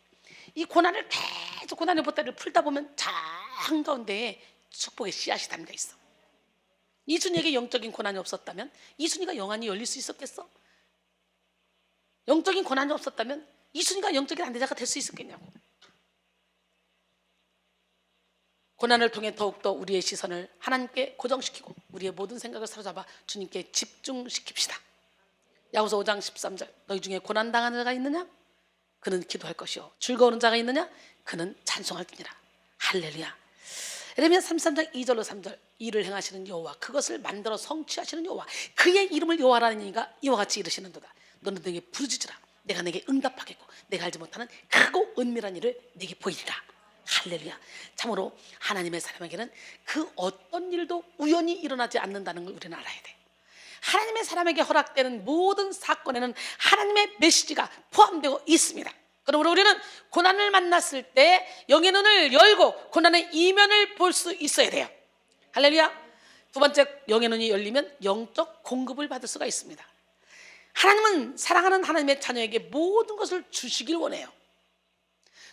이 고난을 계속 고난의 보따리를 풀다 보면 장 한가운데에 축복의 씨앗이 담겨 있어. 이순이에게 영적인 고난이 없었다면 이순이가 영안이 열릴 수 있었겠어? 영적인 고난이 없었다면 이순이가 영적인 안대자가 될 수 있었겠냐고. 고난을 통해 더욱더 우리의 시선을 하나님께 고정시키고 우리의 모든 생각을 사로잡아 주님께 집중시킵시다. 야고보서 5장 13절 너희 중에 고난당하는 자가 있느냐? 그는 기도할 것이요 즐거워하는 자가 있느냐? 그는 찬송할지니라. 할렐루야. 에레미야 33장 2절로 3절 일을 행하시는 여호와 그것을 만들어 성취하시는 여호와 그의 이름을 여호와라는 이가 이와 같이 이르시는도다. 너는 내게 부르짖으라. 내가 내게 응답하겠고 내가 알지 못하는 크고 은밀한 일을 내게 보이리라. 할렐루야. 참으로 하나님의 사람에게는 그 어떤 일도 우연히 일어나지 않는다는 걸 우리는 알아야 돼. 하나님의 사람에게 허락되는 모든 사건에는 하나님의 메시지가 포함되어 있습니다. 그러므로 우리는 고난을 만났을 때 영의 눈을 열고 고난의 이면을 볼 수 있어야 돼요. 할렐루야. 두 번째, 영의 눈이 열리면 영적 공급을 받을 수가 있습니다. 하나님은 사랑하는 하나님의 자녀에게 모든 것을 주시길 원해요.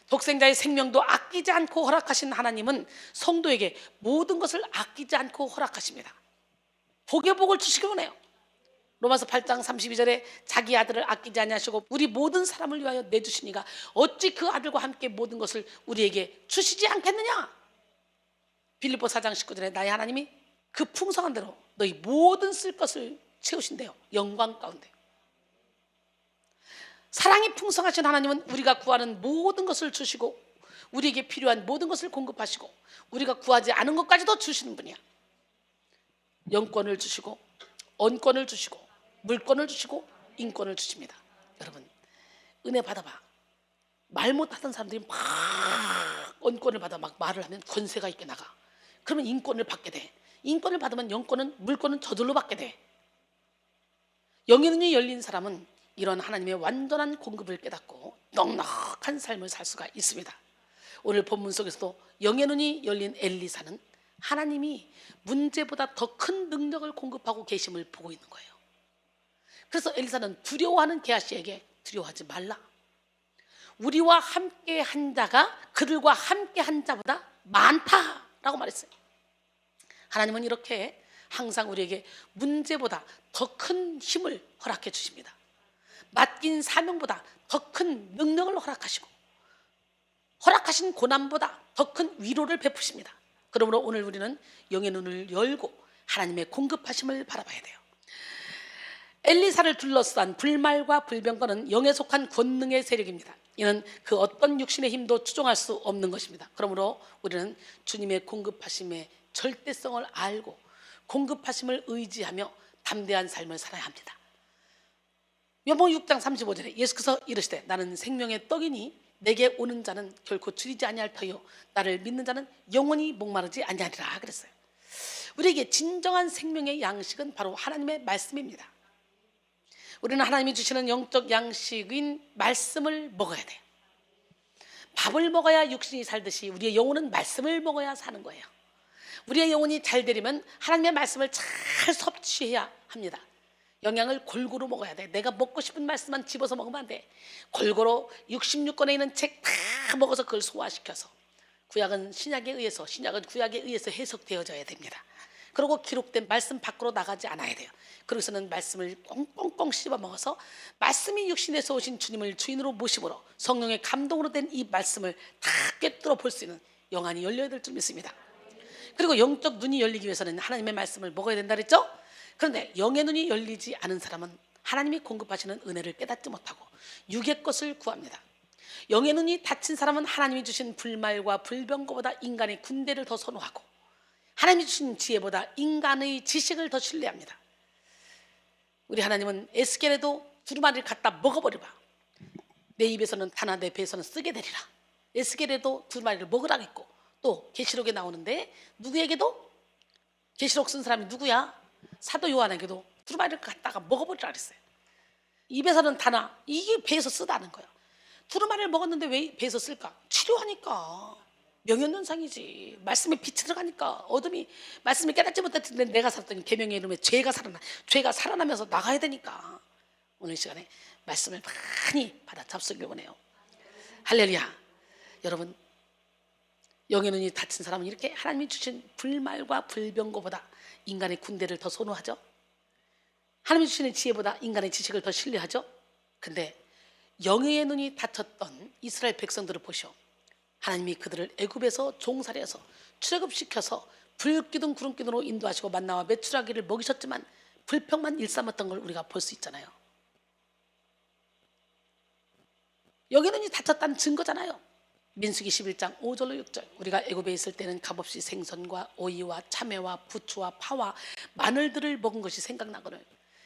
독생자의 생명도 아끼지 않고 허락하신 하나님은 성도에게 모든 것을 아끼지 않고 허락하십니다. 복의 복을 주시길 원해요. 로마서 8장 32절에 자기 아들을 아끼지 아니하시고 우리 모든 사람을 위하여 내주시니가 어찌 그 아들과 함께 모든 것을 우리에게 주시지 않겠느냐. 빌립보 4장 19절에 나의 하나님이 그 풍성한 대로 너희 모든 쓸 것을 채우신대요. 영광 가운데. 사랑이 풍성하신 하나님은 우리가 구하는 모든 것을 주시고 우리에게 필요한 모든 것을 공급하시고 우리가 구하지 않은 것까지도 주시는 분이야. 영권을 주시고 언권을 주시고 물권을 주시고 인권을 주십니다. 여러분 은혜 받아봐. 말 못하던 사람들이 막 언권을 받아 막 말을 하면 권세가 있게 나가. 그러면 인권을 받게 돼. 인권을 받으면 영권은 물권은 저절로 받게 돼. 영의 눈이 열린 사람은 이런 하나님의 완전한 공급을 깨닫고 넉넉한 삶을 살 수가 있습니다. 오늘 본문 속에서도 영의 눈이 열린 엘리사는 하나님이 문제보다 더 큰 능력을 공급하고 계심을 보고 있는 거예요. 그래서 엘리사는 두려워하는 게하시에게 두려워하지 말라. 우리와 함께 한 자가 그들과 함께 한 자보다 많다라고 말했어요. 하나님은 이렇게 항상 우리에게 문제보다 더 큰 힘을 허락해 주십니다. 맡긴 사명보다 더 큰 능력을 허락하시고 허락하신 고난보다 더 큰 위로를 베푸십니다. 그러므로 오늘 우리는 영의 눈을 열고 하나님의 공급하심을 바라봐야 돼요. 엘리사를 둘러싼 불말과 불병거는 영에 속한 권능의 세력입니다. 이는 그 어떤 육신의 힘도 추종할 수 없는 것입니다. 그러므로 우리는 주님의 공급하심의 절대성을 알고 공급하심을 의지하며 담대한 삶을 살아야 합니다. 요한복음 6장 35절에 예수께서 이르시되 나는 생명의 떡이니 내게 오는 자는 결코 줄이지 아니할 터요 나를 믿는 자는 영원히 목마르지 아니하리라 그랬어요. 우리에게 진정한 생명의 양식은 바로 하나님의 말씀입니다. 우리는 하나님이 주시는 영적 양식인 말씀을 먹어야 돼요. 밥을 먹어야 육신이 살듯이 우리의 영혼은 말씀을 먹어야 사는 거예요. 우리의 영혼이 잘 되려면 하나님의 말씀을 잘 섭취해야 합니다. 영양을 골고루 먹어야 돼. 내가 먹고 싶은 말씀만 집어서 먹으면 안 돼. 골고루 66권에 있는 책 다 먹어서 그걸 소화시켜서 구약은 신약에 의해서 신약은 구약에 의해서 해석되어져야 됩니다. 그리고 기록된 말씀 밖으로 나가지 않아야 돼요. 그러고서는 말씀을 꽁꽁꽁 씹어 먹어서 말씀이 육신에서 오신 주님을 주인으로 모심으로 성령의 감동으로 된 이 말씀을 다 꿰뚫어 볼 수 있는 영안이 열려야 될 줄 믿습니다. 그리고 영적 눈이 열리기 위해서는 하나님의 말씀을 먹어야 된다 그랬죠? 그런데 영의 눈이 열리지 않은 사람은 하나님이 공급하시는 은혜를 깨닫지 못하고 육의 것을 구합니다. 영의 눈이 닫힌 사람은 하나님이 주신 불말과 불병거보다 인간의 군대를 더 선호하고 하나님이 주신 지혜보다 인간의 지식을 더 신뢰합니다. 우리 하나님은 에스겔에도 두루마리를 갖다 먹어버려봐. 내 입에서는 타나 내 배에서는 쓰게 되리라. 에스겔에도 두루마리를 먹으라고 했고 또 계시록에 나오는데 누구에게도 계시록 쓴 사람이 누구야? 사도 요한에게도 두루마리를 갖다가 먹어버리라 그랬어요. 입에서는 타나 이게 배에서 쓰다는 거예요. 두루마리를 먹었는데 왜 배에서 쓸까? 치료하니까. 명현현상이지. 말씀에 빛이 들어가니까 어둠이 말씀을 깨닫지 못했는데 내가 살았더니 계명의 이름에 죄가 살아나. 죄가 살아나면서 나가야 되니까. 오늘 이 시간에 말씀을 많이 받아 잡수길 원해요. 할렐루야. 여러분 영의 눈이 닫힌 사람은 이렇게 하나님이 주신 불말과 불병거보다 인간의 군대를 더 선호하죠. 하나님이 주시는 지혜보다 인간의 지식을 더 신뢰하죠. 근데 영의 눈이 닫혔던 이스라엘 백성들을 보시오. 하나님이 그들을 애굽에서 종살이해서 출애굽시켜서 불기둥 구름기둥으로 인도하시고 만나와 메추라기를 먹이셨지만 불평만 일삼았던 걸 우리가 볼 수 있잖아요. 여기는 다쳤다는 증거잖아요. 민수기 11장 5절로 6절. 우리가 애굽에 있을 때는 값없이 생선과 오이와 참외와 부추와 파와 마늘들을 먹은 것이 생각나거늘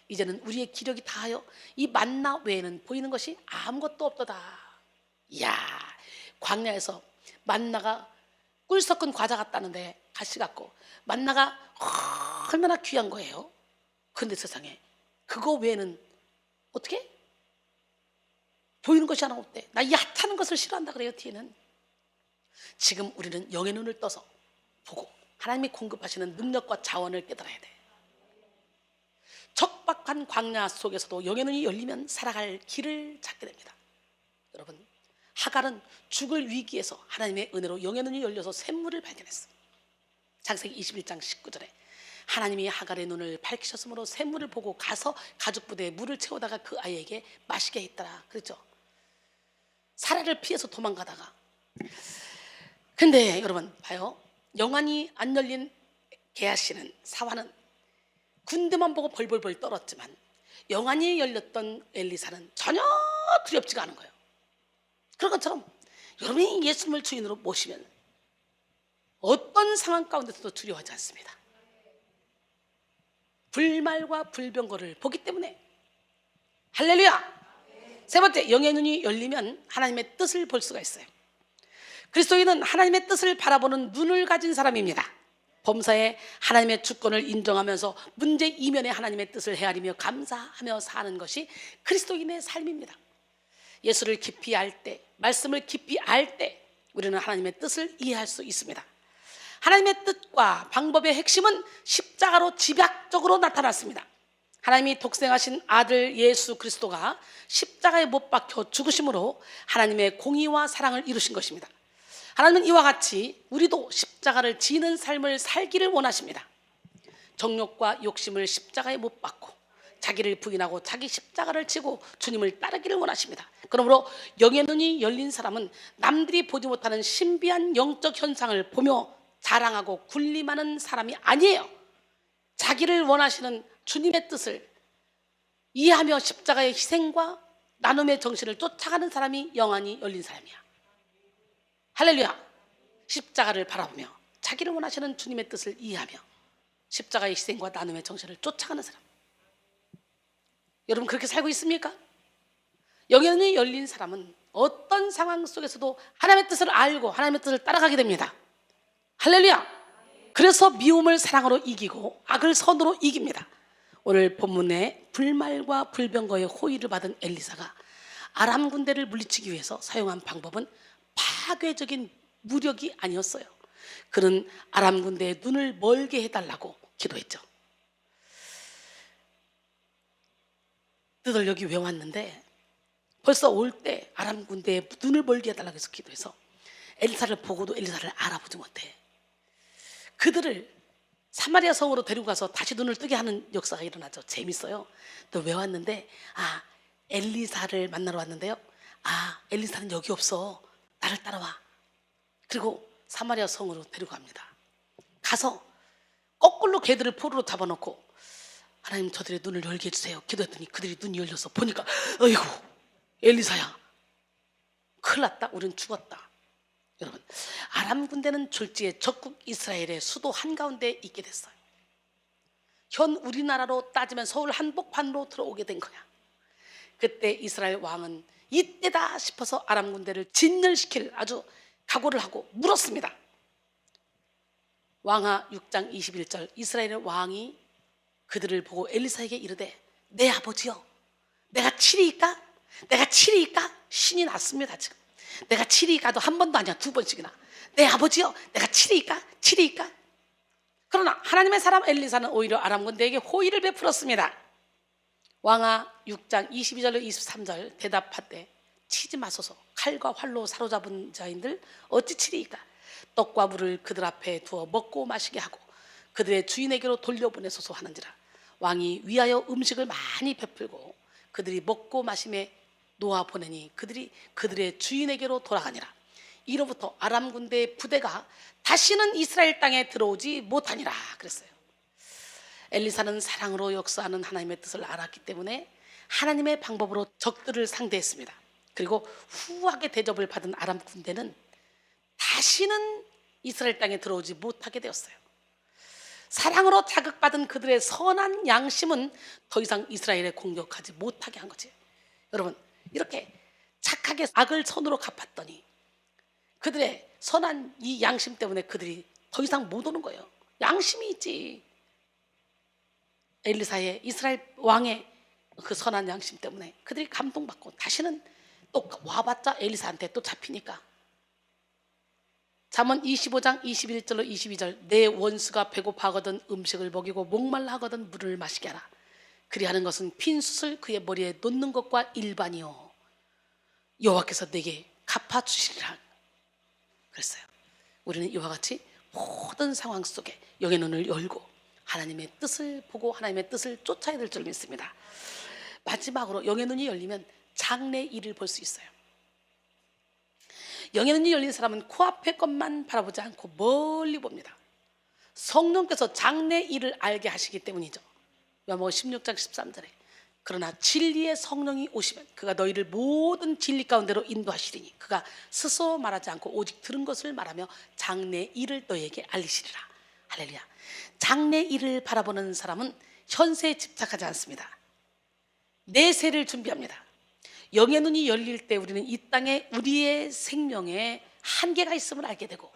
이제는 우리의 기력이 다하여 이 만나 외에는 보이는 것이 아무것도 없도다. 이야, 광야에서 만나가 꿀 섞은 과자 같다는데 가시 같고 만나가 얼마나 귀한 거예요. 그런데 세상에 그거 외에는 어떻게? 보이는 것이 하나 없대. 나 얕하는 것을 싫어한다 그래요. 뒤에는 지금 우리는 영의 눈을 떠서 보고 하나님이 공급하시는 능력과 자원을 깨달아야 돼. 척박한 광야 속에서도 영의 눈이 열리면 살아갈 길을 찾게 됩니다. 여러분, 하갈은 죽을 위기에서 하나님의 은혜로 영의 눈이 열려서 샘물을 발견했어. 창세기 21장 19절에 하나님이 하갈의 눈을 밝히셨으므로 샘물을 보고 가서 가죽 부대에 물을 채우다가 그 아이에게 마시게 했더라. 그랬죠. 사례를 피해서 도망가다가, 근데 여러분 봐요. 영안이 안 열린 게하시는 사화는 군대만 보고 벌벌벌 떨었지만 영안이 열렸던 엘리사는 전혀 두렵지가 않은 거예요. 그런 것처럼 여러분이 예수님을 주인으로 모시면 어떤 상황 가운데서도 두려워하지 않습니다. 불말과 불병거를 보기 때문에. 할렐루야. 세 번째, 영의 눈이 열리면 하나님의 뜻을 볼 수가 있어요. 그리스도인은 하나님의 뜻을 바라보는 눈을 가진 사람입니다. 범사에 하나님의 주권을 인정하면서 문제 이면에 하나님의 뜻을 헤아리며 감사하며 사는 것이 그리스도인의 삶입니다. 예수를 깊이 알 때, 말씀을 깊이 알 때 우리는 하나님의 뜻을 이해할 수 있습니다. 하나님의 뜻과 방법의 핵심은 십자가로 집약적으로 나타났습니다. 하나님이 독생하신 아들 예수 그리스도가 십자가에 못 박혀 죽으심으로 하나님의 공의와 사랑을 이루신 것입니다. 하나님은 이와 같이 우리도 십자가를 지는 삶을 살기를 원하십니다. 정욕과 욕심을 십자가에 못 박고 자기를 부인하고 자기 십자가를 지고 주님을 따르기를 원하십니다. 그러므로 영의 눈이 열린 사람은 남들이 보지 못하는 신비한 영적 현상을 보며 자랑하고 군림하는 사람이 아니에요. 자기를 원하시는 주님의 뜻을 이해하며 십자가의 희생과 나눔의 정신을 쫓아가는 사람이 영안이 열린 사람이야. 할렐루야. 십자가를 바라보며 자기를 원하시는 주님의 뜻을 이해하며 십자가의 희생과 나눔의 정신을 쫓아가는 사람. 여러분 그렇게 살고 있습니까? 영의 눈이 열린 사람은 어떤 상황 속에서도 하나님의 뜻을 알고 하나님의 뜻을 따라가게 됩니다. 할렐루야. 그래서 미움을 사랑으로 이기고 악을 선으로 이깁니다. 오늘 본문에 불말과 불병거의 호의를 받은 엘리사가 아람 군대를 물리치기 위해서 사용한 방법은 파괴적인 무력이 아니었어요. 그는 아람 군대의 눈을 멀게 해달라고 기도했죠. 너희들 여기 왜 왔는데 벌써 올 때 아람 군대의 눈을 멀게 해달라고 해서 기도해서 엘리사를 보고도 엘리사를 알아보지 못해. 그들을 사마리아 성으로 데리고 가서 다시 눈을 뜨게 하는 역사가 일어나죠. 재밌어요. 너 왜 왔는데? 아, 엘리사를 만나러 왔는데요. 아, 엘리사는 여기 없어. 나를 따라와. 그리고 사마리아 성으로 데리고 갑니다. 가서 거꾸로 개들을 포로로 잡아놓고 하나님 저들의 눈을 열게 해주세요. 기도했더니 그들이 눈이 열려서 보니까 어이구 엘리사야. 큰일 났다. 우린 죽었다. 여러분 아람 군대는 졸지에 적국 이스라엘의 수도 한가운데 있게 됐어요. 현 우리나라로 따지면 서울 한복판으로 들어오게 된 거야. 그때 이스라엘 왕은 이때다 싶어서 아람 군대를 진멸시킬 아주 각오를 하고 물었습니다. 왕하 6장 21절 이스라엘 왕이 그들을 보고 엘리사에게 이르되 내 아버지여 내가 치리이까? 내가 치리이까? 신이 났습니다. 지금 내가 치리이까도 한 번도 아니야. 두 번씩이나 내 아버지여 내가 치리이까? 치리이까? 그러나 하나님의 사람 엘리사는 오히려 아람 군대에게 호의를 베풀었습니다. 왕하 6장 22절로 23절 대답하되 치지 마소서. 칼과 활로 사로잡은 자인들 어찌 치리이까? 떡과 물을 그들 앞에 두어 먹고 마시게 하고 그들의 주인에게로 돌려보내소서 하는지라. 왕이 위하여 음식을 많이 베풀고 그들이 먹고 마심에 놓아 보내니 그들이 그들의 주인에게로 돌아가니라. 이로부터 아람 군대의 부대가 다시는 이스라엘 땅에 들어오지 못하니라 그랬어요. 엘리사는 사랑으로 역사하는 하나님의 뜻을 알았기 때문에 하나님의 방법으로 적들을 상대했습니다. 그리고 후하게 대접을 받은 아람 군대는 다시는 이스라엘 땅에 들어오지 못하게 되었어요. 사랑으로 자극받은 그들의 선한 양심은 더 이상 이스라엘에 공격하지 못하게 한 거지. 여러분, 이렇게 착하게 악을 선으로 갚았더니 그들의 선한 이 양심 때문에 그들이 더 이상 못 오는 거예요. 양심이 있지. 엘리사의 이스라엘 왕의 그 선한 양심 때문에 그들이 감동받고 다시는 또 와봤자 엘리사한테 또 잡히니까. 잠언 25장 21절로 22절 내 원수가 배고파하거든 음식을 먹이고 목말라 하거든 물을 마시게 하라. 그리하는 것은 핀 숯을 그의 머리에 놓는 것과 일반이요 여호와께서 내게 갚아주시리라 그랬어요. 우리는 이와 같이 모든 상황 속에 영의 눈을 열고 하나님의 뜻을 보고 하나님의 뜻을 쫓아야 될 줄 믿습니다. 마지막으로 영의 눈이 열리면 장래 일을 볼 수 있어요. 영의 눈이 열린 사람은 코앞의 것만 바라보지 않고 멀리 봅니다. 성령께서 장래 일을 알게 하시기 때문이죠. 요한복음 16장 13절에 그러나 진리의 성령이 오시면 그가 너희를 모든 진리 가운데로 인도하시리니 그가 스스로 말하지 않고 오직 들은 것을 말하며 장래 일을 너희에게 알리시리라. 할렐루야. 장래 일을 바라보는 사람은 현세에 집착하지 않습니다. 내세를 준비합니다. 영의 눈이 열릴 때 우리는 이 땅에 우리의 생명에 한계가 있음을 알게 되고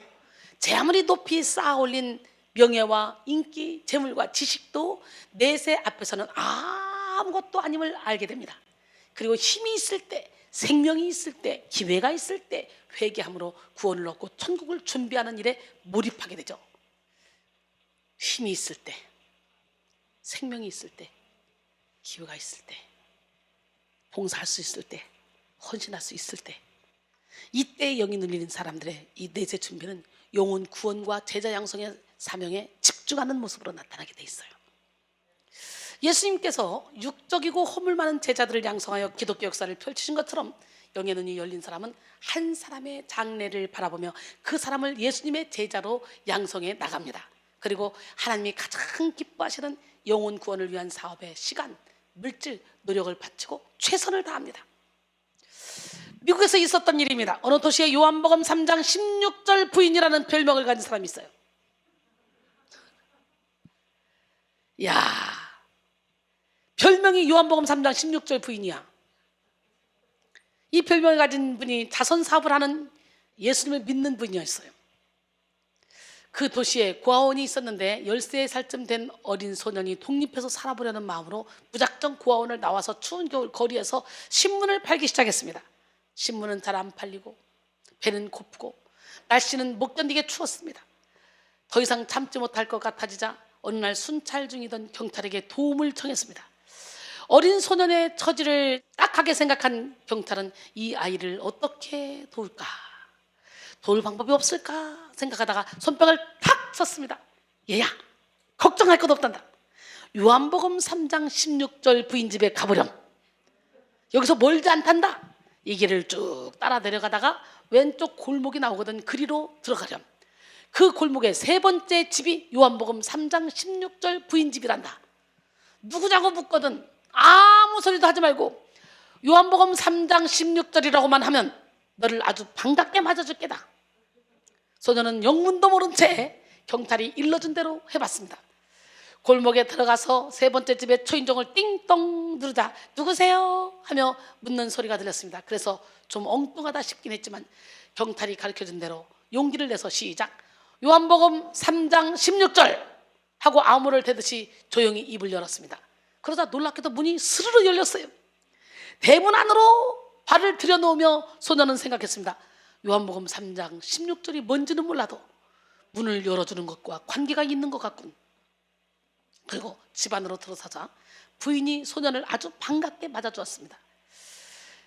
제 아무리 높이 쌓아 올린 명예와 인기, 재물과 지식도 내세 앞에서는 아무것도 아님을 알게 됩니다. 그리고 힘이 있을 때, 생명이 있을 때, 기회가 있을 때 회개함으로 구원을 얻고 천국을 준비하는 일에 몰입하게 되죠. 힘이 있을 때, 생명이 있을 때, 기회가 있을 때, 봉사할 수 있을 때, 헌신할 수 있을 때, 이때 영이 눌리는 사람들의 이 내세 준비는 영혼 구원과 제자 양성의 사명에 집중하는 모습으로 나타나게 돼 있어요. 예수님께서 육적이고 허물 많은 제자들을 양성하여 기독교 역사를 펼치신 것처럼 영의 눈이 열린 사람은 한 사람의 장래를 바라보며 그 사람을 예수님의 제자로 양성해 나갑니다. 그리고 하나님이 가장 기뻐하시는 영혼 구원을 위한 사업에 시간, 물질, 노력을 바치고 최선을 다합니다. 미국에서 있었던 일입니다. 어느 도시에 요한복음 3장 16절 부인이라는 별명을 가진 사람이 있어요. 야, 별명이 요한복음 3장 16절 부인이야. 이 별명을 가진 분이 자선 사업을 하는 예수님을 믿는 분이었어요. 그 도시에 고아원이 있었는데 13살쯤 된 어린 소년이 독립해서 살아보려는 마음으로 무작정 고아원을 나와서 추운 겨울 거리에서 신문을 팔기 시작했습니다. 신문은 잘 안 팔리고 배는 고프고 날씨는 못 견디게 추웠습니다. 더 이상 참지 못할 것 같아지자 어느 날 순찰 중이던 경찰에게 도움을 청했습니다. 어린 소년의 처지를 딱하게 생각한 경찰은 이 아이를 어떻게 도울까? 도울 방법이 없을까 생각하다가 손뼉을 탁 쳤습니다. 얘야, 걱정할 것 없단다. 요한복음 3장 16절 부인 집에 가보렴. 여기서 멀지 않단다. 이 길을 쭉 따라 내려가다가 왼쪽 골목이 나오거든. 그리로 들어가렴. 그 골목의 세 번째 집이 요한복음 3장 16절 부인 집이란다. 누구냐고 묻거든 아무 소리도 하지 말고 요한복음 3장 16절이라고만 하면 너를 아주 반갑게 맞아줄 게다. 소년은 영문도 모른 채 경찰이 일러준 대로 해봤습니다. 골목에 들어가서 세 번째 집의 초인종을 띵동 누르자 누구세요? 하며 묻는 소리가 들렸습니다. 그래서 좀 엉뚱하다 싶긴 했지만 경찰이 가르쳐준 대로 용기를 내서 시작. 요한복음 3장 16절 하고 아무를 대듯이 조용히 입을 열었습니다. 그러자 놀랍게도 문이 스르르 열렸어요. 대문 안으로 발을 들여놓으며 소년은 생각했습니다. 요한복음 3장 16절이 뭔지는 몰라도 문을 열어주는 것과 관계가 있는 것 같군. 그리고 집 안으로 들어서자 부인이 소년을 아주 반갑게 맞아주었습니다.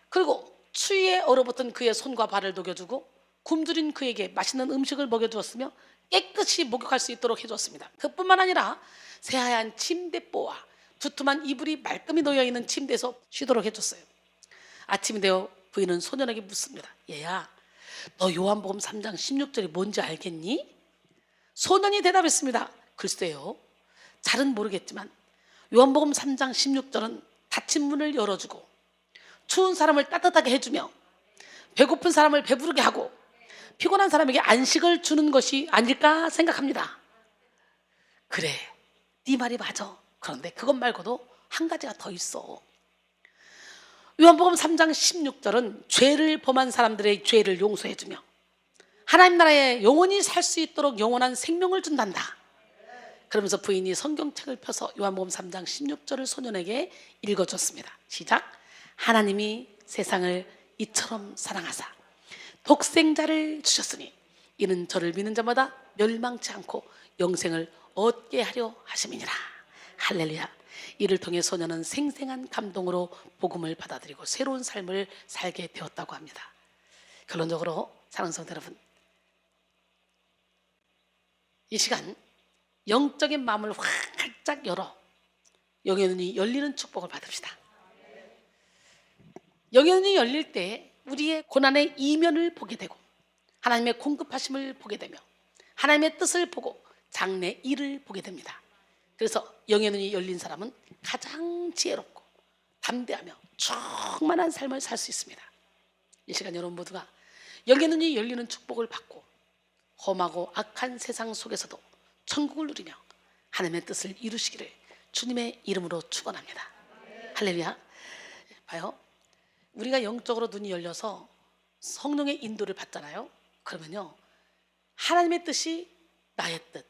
그리고 추위에 얼어붙은 그의 손과 발을 녹여주고 굶주린 그에게 맛있는 음식을 먹여주었으며 깨끗이 목욕할 수 있도록 해주었습니다. 그뿐만 아니라 새하얀 침대뽀와 두툼한 이불이 말끔히 놓여있는 침대에서 쉬도록 해줬어요. 아침이 되어 부인은 소년에게 묻습니다. 얘야, 너 요한복음 3장 16절이 뭔지 알겠니? 소년이 대답했습니다. 글쎄요, 잘은 모르겠지만 요한복음 3장 16절은 닫힌 문을 열어주고 추운 사람을 따뜻하게 해주며 배고픈 사람을 배부르게 하고 피곤한 사람에게 안식을 주는 것이 아닐까 생각합니다. 그래, 네 말이 맞아. 그런데 그것 말고도 한 가지가 더 있어. 요한복음 3장 16절은 죄를 범한 사람들의 죄를 용서해주며 하나님 나라에 영원히 살 수 있도록 영원한 생명을 준단다. 그러면서 부인이 성경책을 펴서 요한복음 3장 16절을 소년에게 읽어줬습니다. 시작. 하나님이 세상을 이처럼 사랑하사 독생자를 주셨으니 이는 저를 믿는 자마다 멸망치 않고 영생을 얻게 하려 하심이니라. 할렐루야. 이를 통해 소년은 생생한 감동으로 복음을 받아들이고 새로운 삶을 살게 되었다고 합니다. 결론적으로 사랑하는 성도 여러분, 이 시간 영적인 마음을 활짝 열어 영의 눈이 열리는 축복을 받읍시다. 영의 눈이 열릴 때 우리의 고난의 이면을 보게 되고 하나님의 공급하심을 보게 되며 하나님의 뜻을 보고 장래 일을 보게 됩니다. 그래서 영의 눈이 열린 사람은 가장 지혜롭고 담대하며 충만한 삶을 살 수 있습니다. 이 시간 여러분 모두가 영의 눈이 열리는 축복을 받고 험하고 악한 세상 속에서도 천국을 누리며 하나님의 뜻을 이루시기를 주님의 이름으로 축원합니다. 할렐루야. 봐요, 우리가 영적으로 눈이 열려서 성령의 인도를 받잖아요. 그러면요, 하나님의 뜻이 나의 뜻,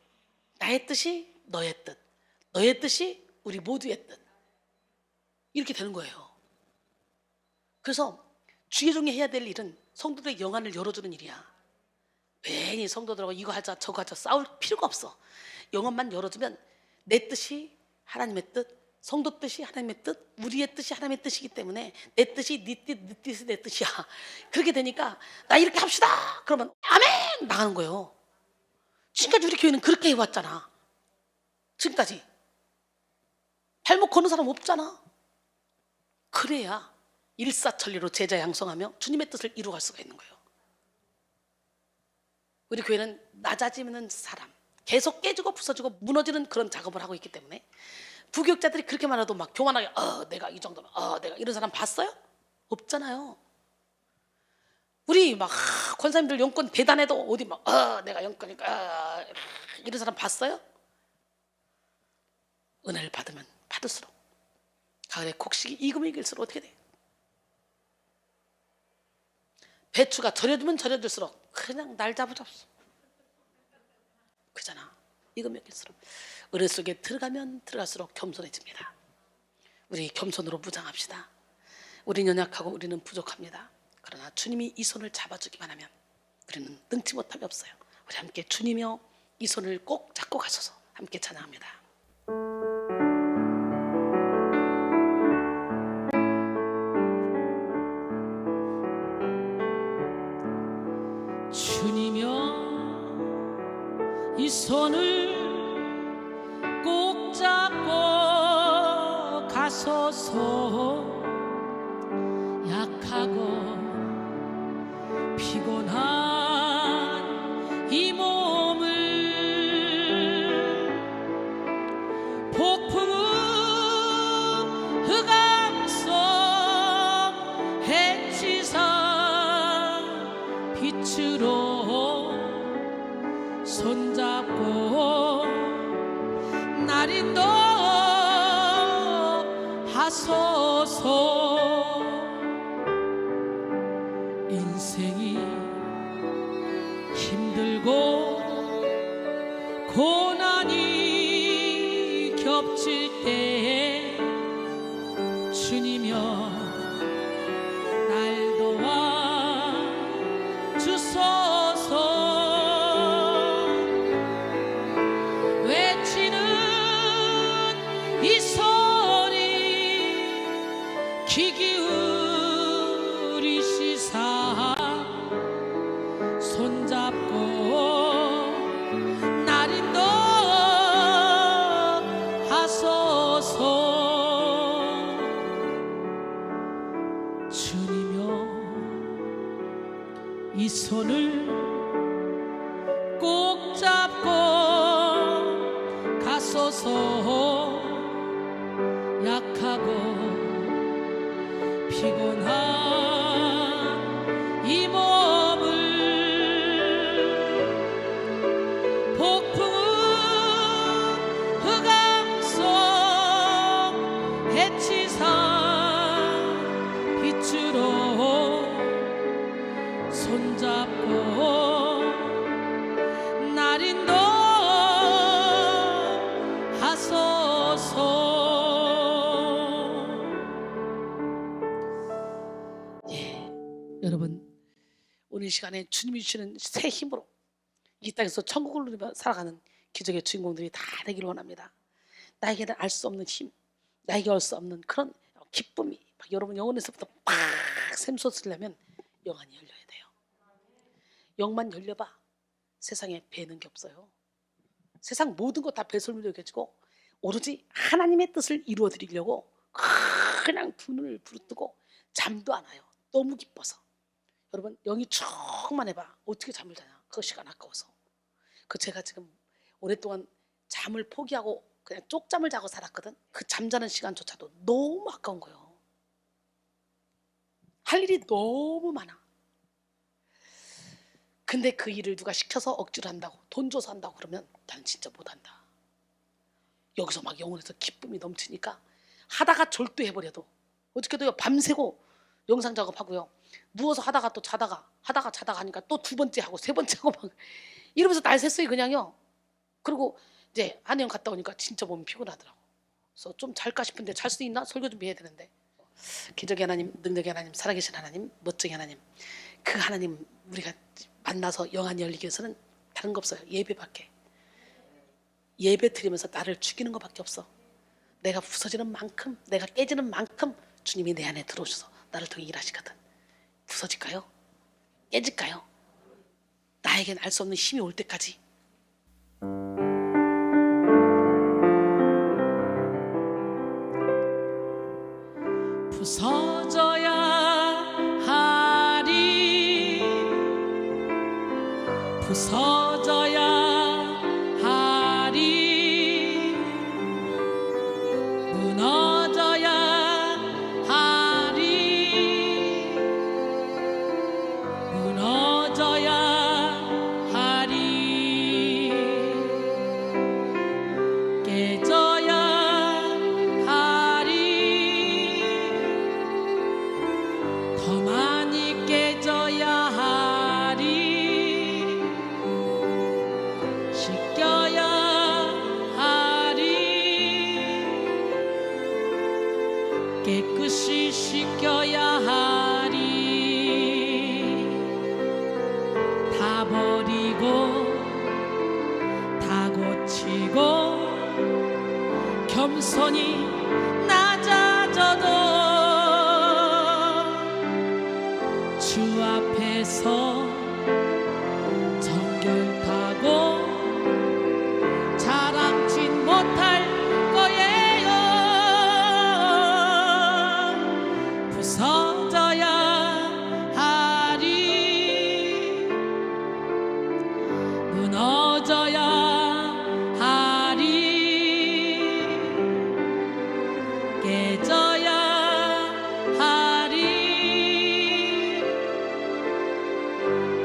나의 뜻이 너의 뜻, 너의 뜻이 우리 모두의 뜻, 이렇게 되는 거예요. 그래서 주의 종이 해야 될 일은 성도들의 영안을 열어주는 일이야. 괜히 성도들하고 이거 하자 저거 하자 싸울 필요가 없어. 영안만 열어주면 내 뜻이 하나님의 뜻, 성도 뜻이 하나님의 뜻, 우리의 뜻이 하나님의 뜻이기 때문에 내 뜻이 네 뜻, 네 뜻이 내 뜻이야. 그렇게 되니까 나 이렇게 합시다 그러면 아멘 나가는 거예요. 지금까지 우리 교회는 그렇게 해왔잖아. 지금까지 발목 거는 사람 없잖아. 그래야 일사천리로 제자 양성하며 주님의 뜻을 이루어갈 수가 있는 거예요. 우리 교회는 낮아지는 사람, 계속 깨지고 부서지고 무너지는 그런 작업을 하고 있기 때문에 부교육자들이 그렇게 말해도 막 교만하게 내가 이 정도면 내가 이런 사람 봤어요? 없잖아요. 우리 막 권사님들 영권 대단해도 어디 막 내가 영권이니까 이런 사람 봤어요? 은혜를 받으면 받을수록 가을에 곡식이 익으면 익을수록 어떻게 돼? 배추가 절여두면 절여둘수록 그냥 날 잡아잡수 그잖아. 익으면 익을수록 은혜 속에 들어가면 들어갈수록 겸손해집니다. 우리 겸손으로 무장합시다. 우리는 연약하고 우리는 부족합니다. 그러나 주님이 이 손을 잡아주기만 하면 우리는 능치 못함이 없어요. 우리 함께 주님이여 이 손을 꼭 잡고 가셔서 함께 찬양합니다. 주님이여 이 손을 꼭 잡고 가소서. 약하고 피곤한 이 몸을 폭풍우 흑암속 해치사 빛으로 손잡고 날 인도하소서. 인생이 힘들고 고난이 겹칠 때 주님여 날 도와 주소서. 외치는 이 소리 귀 기울이시사 손잡고 날 인도하소서. 주님여 이 손을 꼭 잡고 가소서. 약하고 피곤한 이 몸을 폭풍 흑암 속 해치사 빛으로 손잡고 날 인도하소서. 여러분, 오늘 이 시간에 주님이 주시는 새 힘으로 이 땅에서 천국을 누리며 살아가는 기적의 주인공들이 다 되기를 원합니다. 나에게는 알 수 없는 힘, 나에게 알 수 없는 그런 기쁨이 막 여러분 영혼에서부터 팍 샘솟으려면 영안이 열려야 돼요. 영만 열려봐 세상에 배는 게 없어요. 세상 모든 거 다 배설물로 여겨지고 오로지 하나님의 뜻을 이루어 드리려고 그냥 두 눈을 부릅뜨고 잠도 안 와요. 너무 기뻐서. 여러분 영이 충만해봐 어떻게 잠을 자냐. 그 시간 아까워서. 그 제가 지금 오랫동안 잠을 포기하고 그냥 쪽잠을 자고 살았거든. 그 잠자는 시간조차도 너무 아까운 거예요. 할 일이 너무 많아. 근데 그 일을 누가 시켜서 억지로 한다고 돈 줘서 한다고 그러면 난 진짜 못한다. 여기서 막 영혼에서 기쁨이 넘치니까 하다가 졸도해버려도 어저께도 밤새고 영상 작업하고요. 누워서 하다가 또 자다가 하니까 또 두 번째 하고 세 번째 하고 막 이러면서 날 샜어요 그냥요. 그리고 이제 한의원 갔다 오니까 진짜 몸이 피곤하더라고. 그래서 좀 잘까 싶은데 잘 수 있나? 설교 준비해야 되는데. 기적의 하나님, 능력의 하나님, 살아계신 하나님, 멋쟁이 하나님, 그 하나님 우리가 만나서 영안이 열리기 위해서는 다른 거 없어요. 예배밖에. 예배 드리면서 나를 죽이는 것밖에 없어. 내가 부서지는 만큼, 내가 깨지는 만큼 주님이 내 안에 들어오셔서 나를 통해 일하시거든. 부서질까요? 깨질까요? 나에겐 알 수 없는 힘이 올 때까지. 부서져야 하리, 부서져야 하리, 무너져야 하리, 무너져야 하리, 깨져야 더 많이 깨져야 하리, 씻겨야 하리, 깨끗이 씻겨야 하리. 다 버리고 다 고치고 겸손히 낮아져도 주 앞에서 정결하고 자랑진 못할 거예요. 부서져야 하리, 무너져야 하리, 깨져야 하리,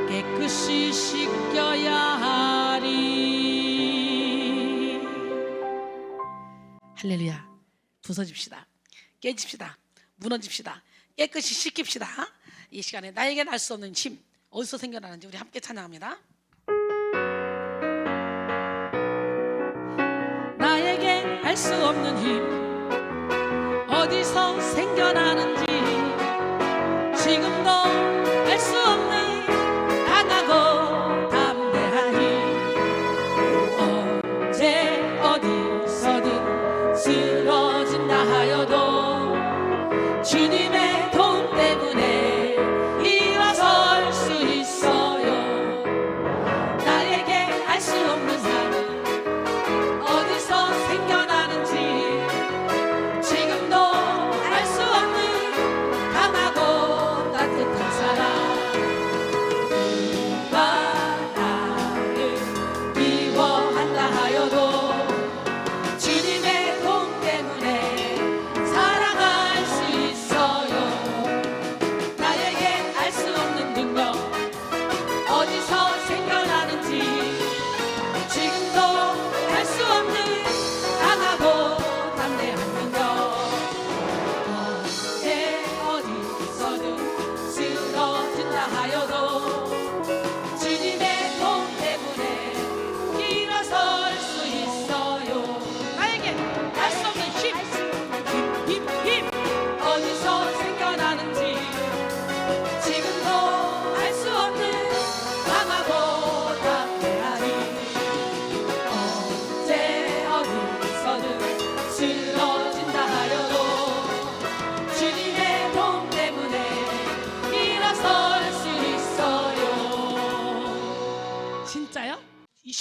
깨끗이 씻겨야 하리. 할렐루야. 부서집시다. 깨집시다. 무너집시다. 깨끗이 씻깁시다. 이 시간에 나에겐 알 수 없는 힘 어디서 생겨나는지 우리 함께 찬양합니다. 나에겐 알 수 없는 힘 어디서 생겨나는지 지금도 알 수 없는 강하고 담대한 힘, 언제 어디서든 쓰러진다 하여도 주님의 도움 때문에 일어설 수 있어요. 나에게 알 수 없는 힘 어디서 생겨나는지 지금도 알 수 없는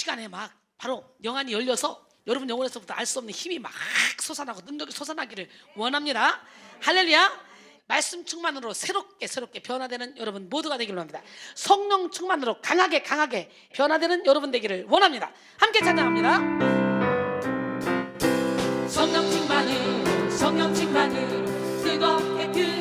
시간에 막 바로 영안이 열려서 여러분 영혼에서부터 알 수 없는 힘이 막 솟아나고 능력이 솟아나기를 원합니다. 할렐루야. 말씀 충만으로 새롭게 변화되는 여러분 모두가 되기를 원합니다. 성령 충만으로 강하게 변화되는 여러분 되기를 원합니다. 함께 찬양합니다. 성령 충만으로 뜨겁게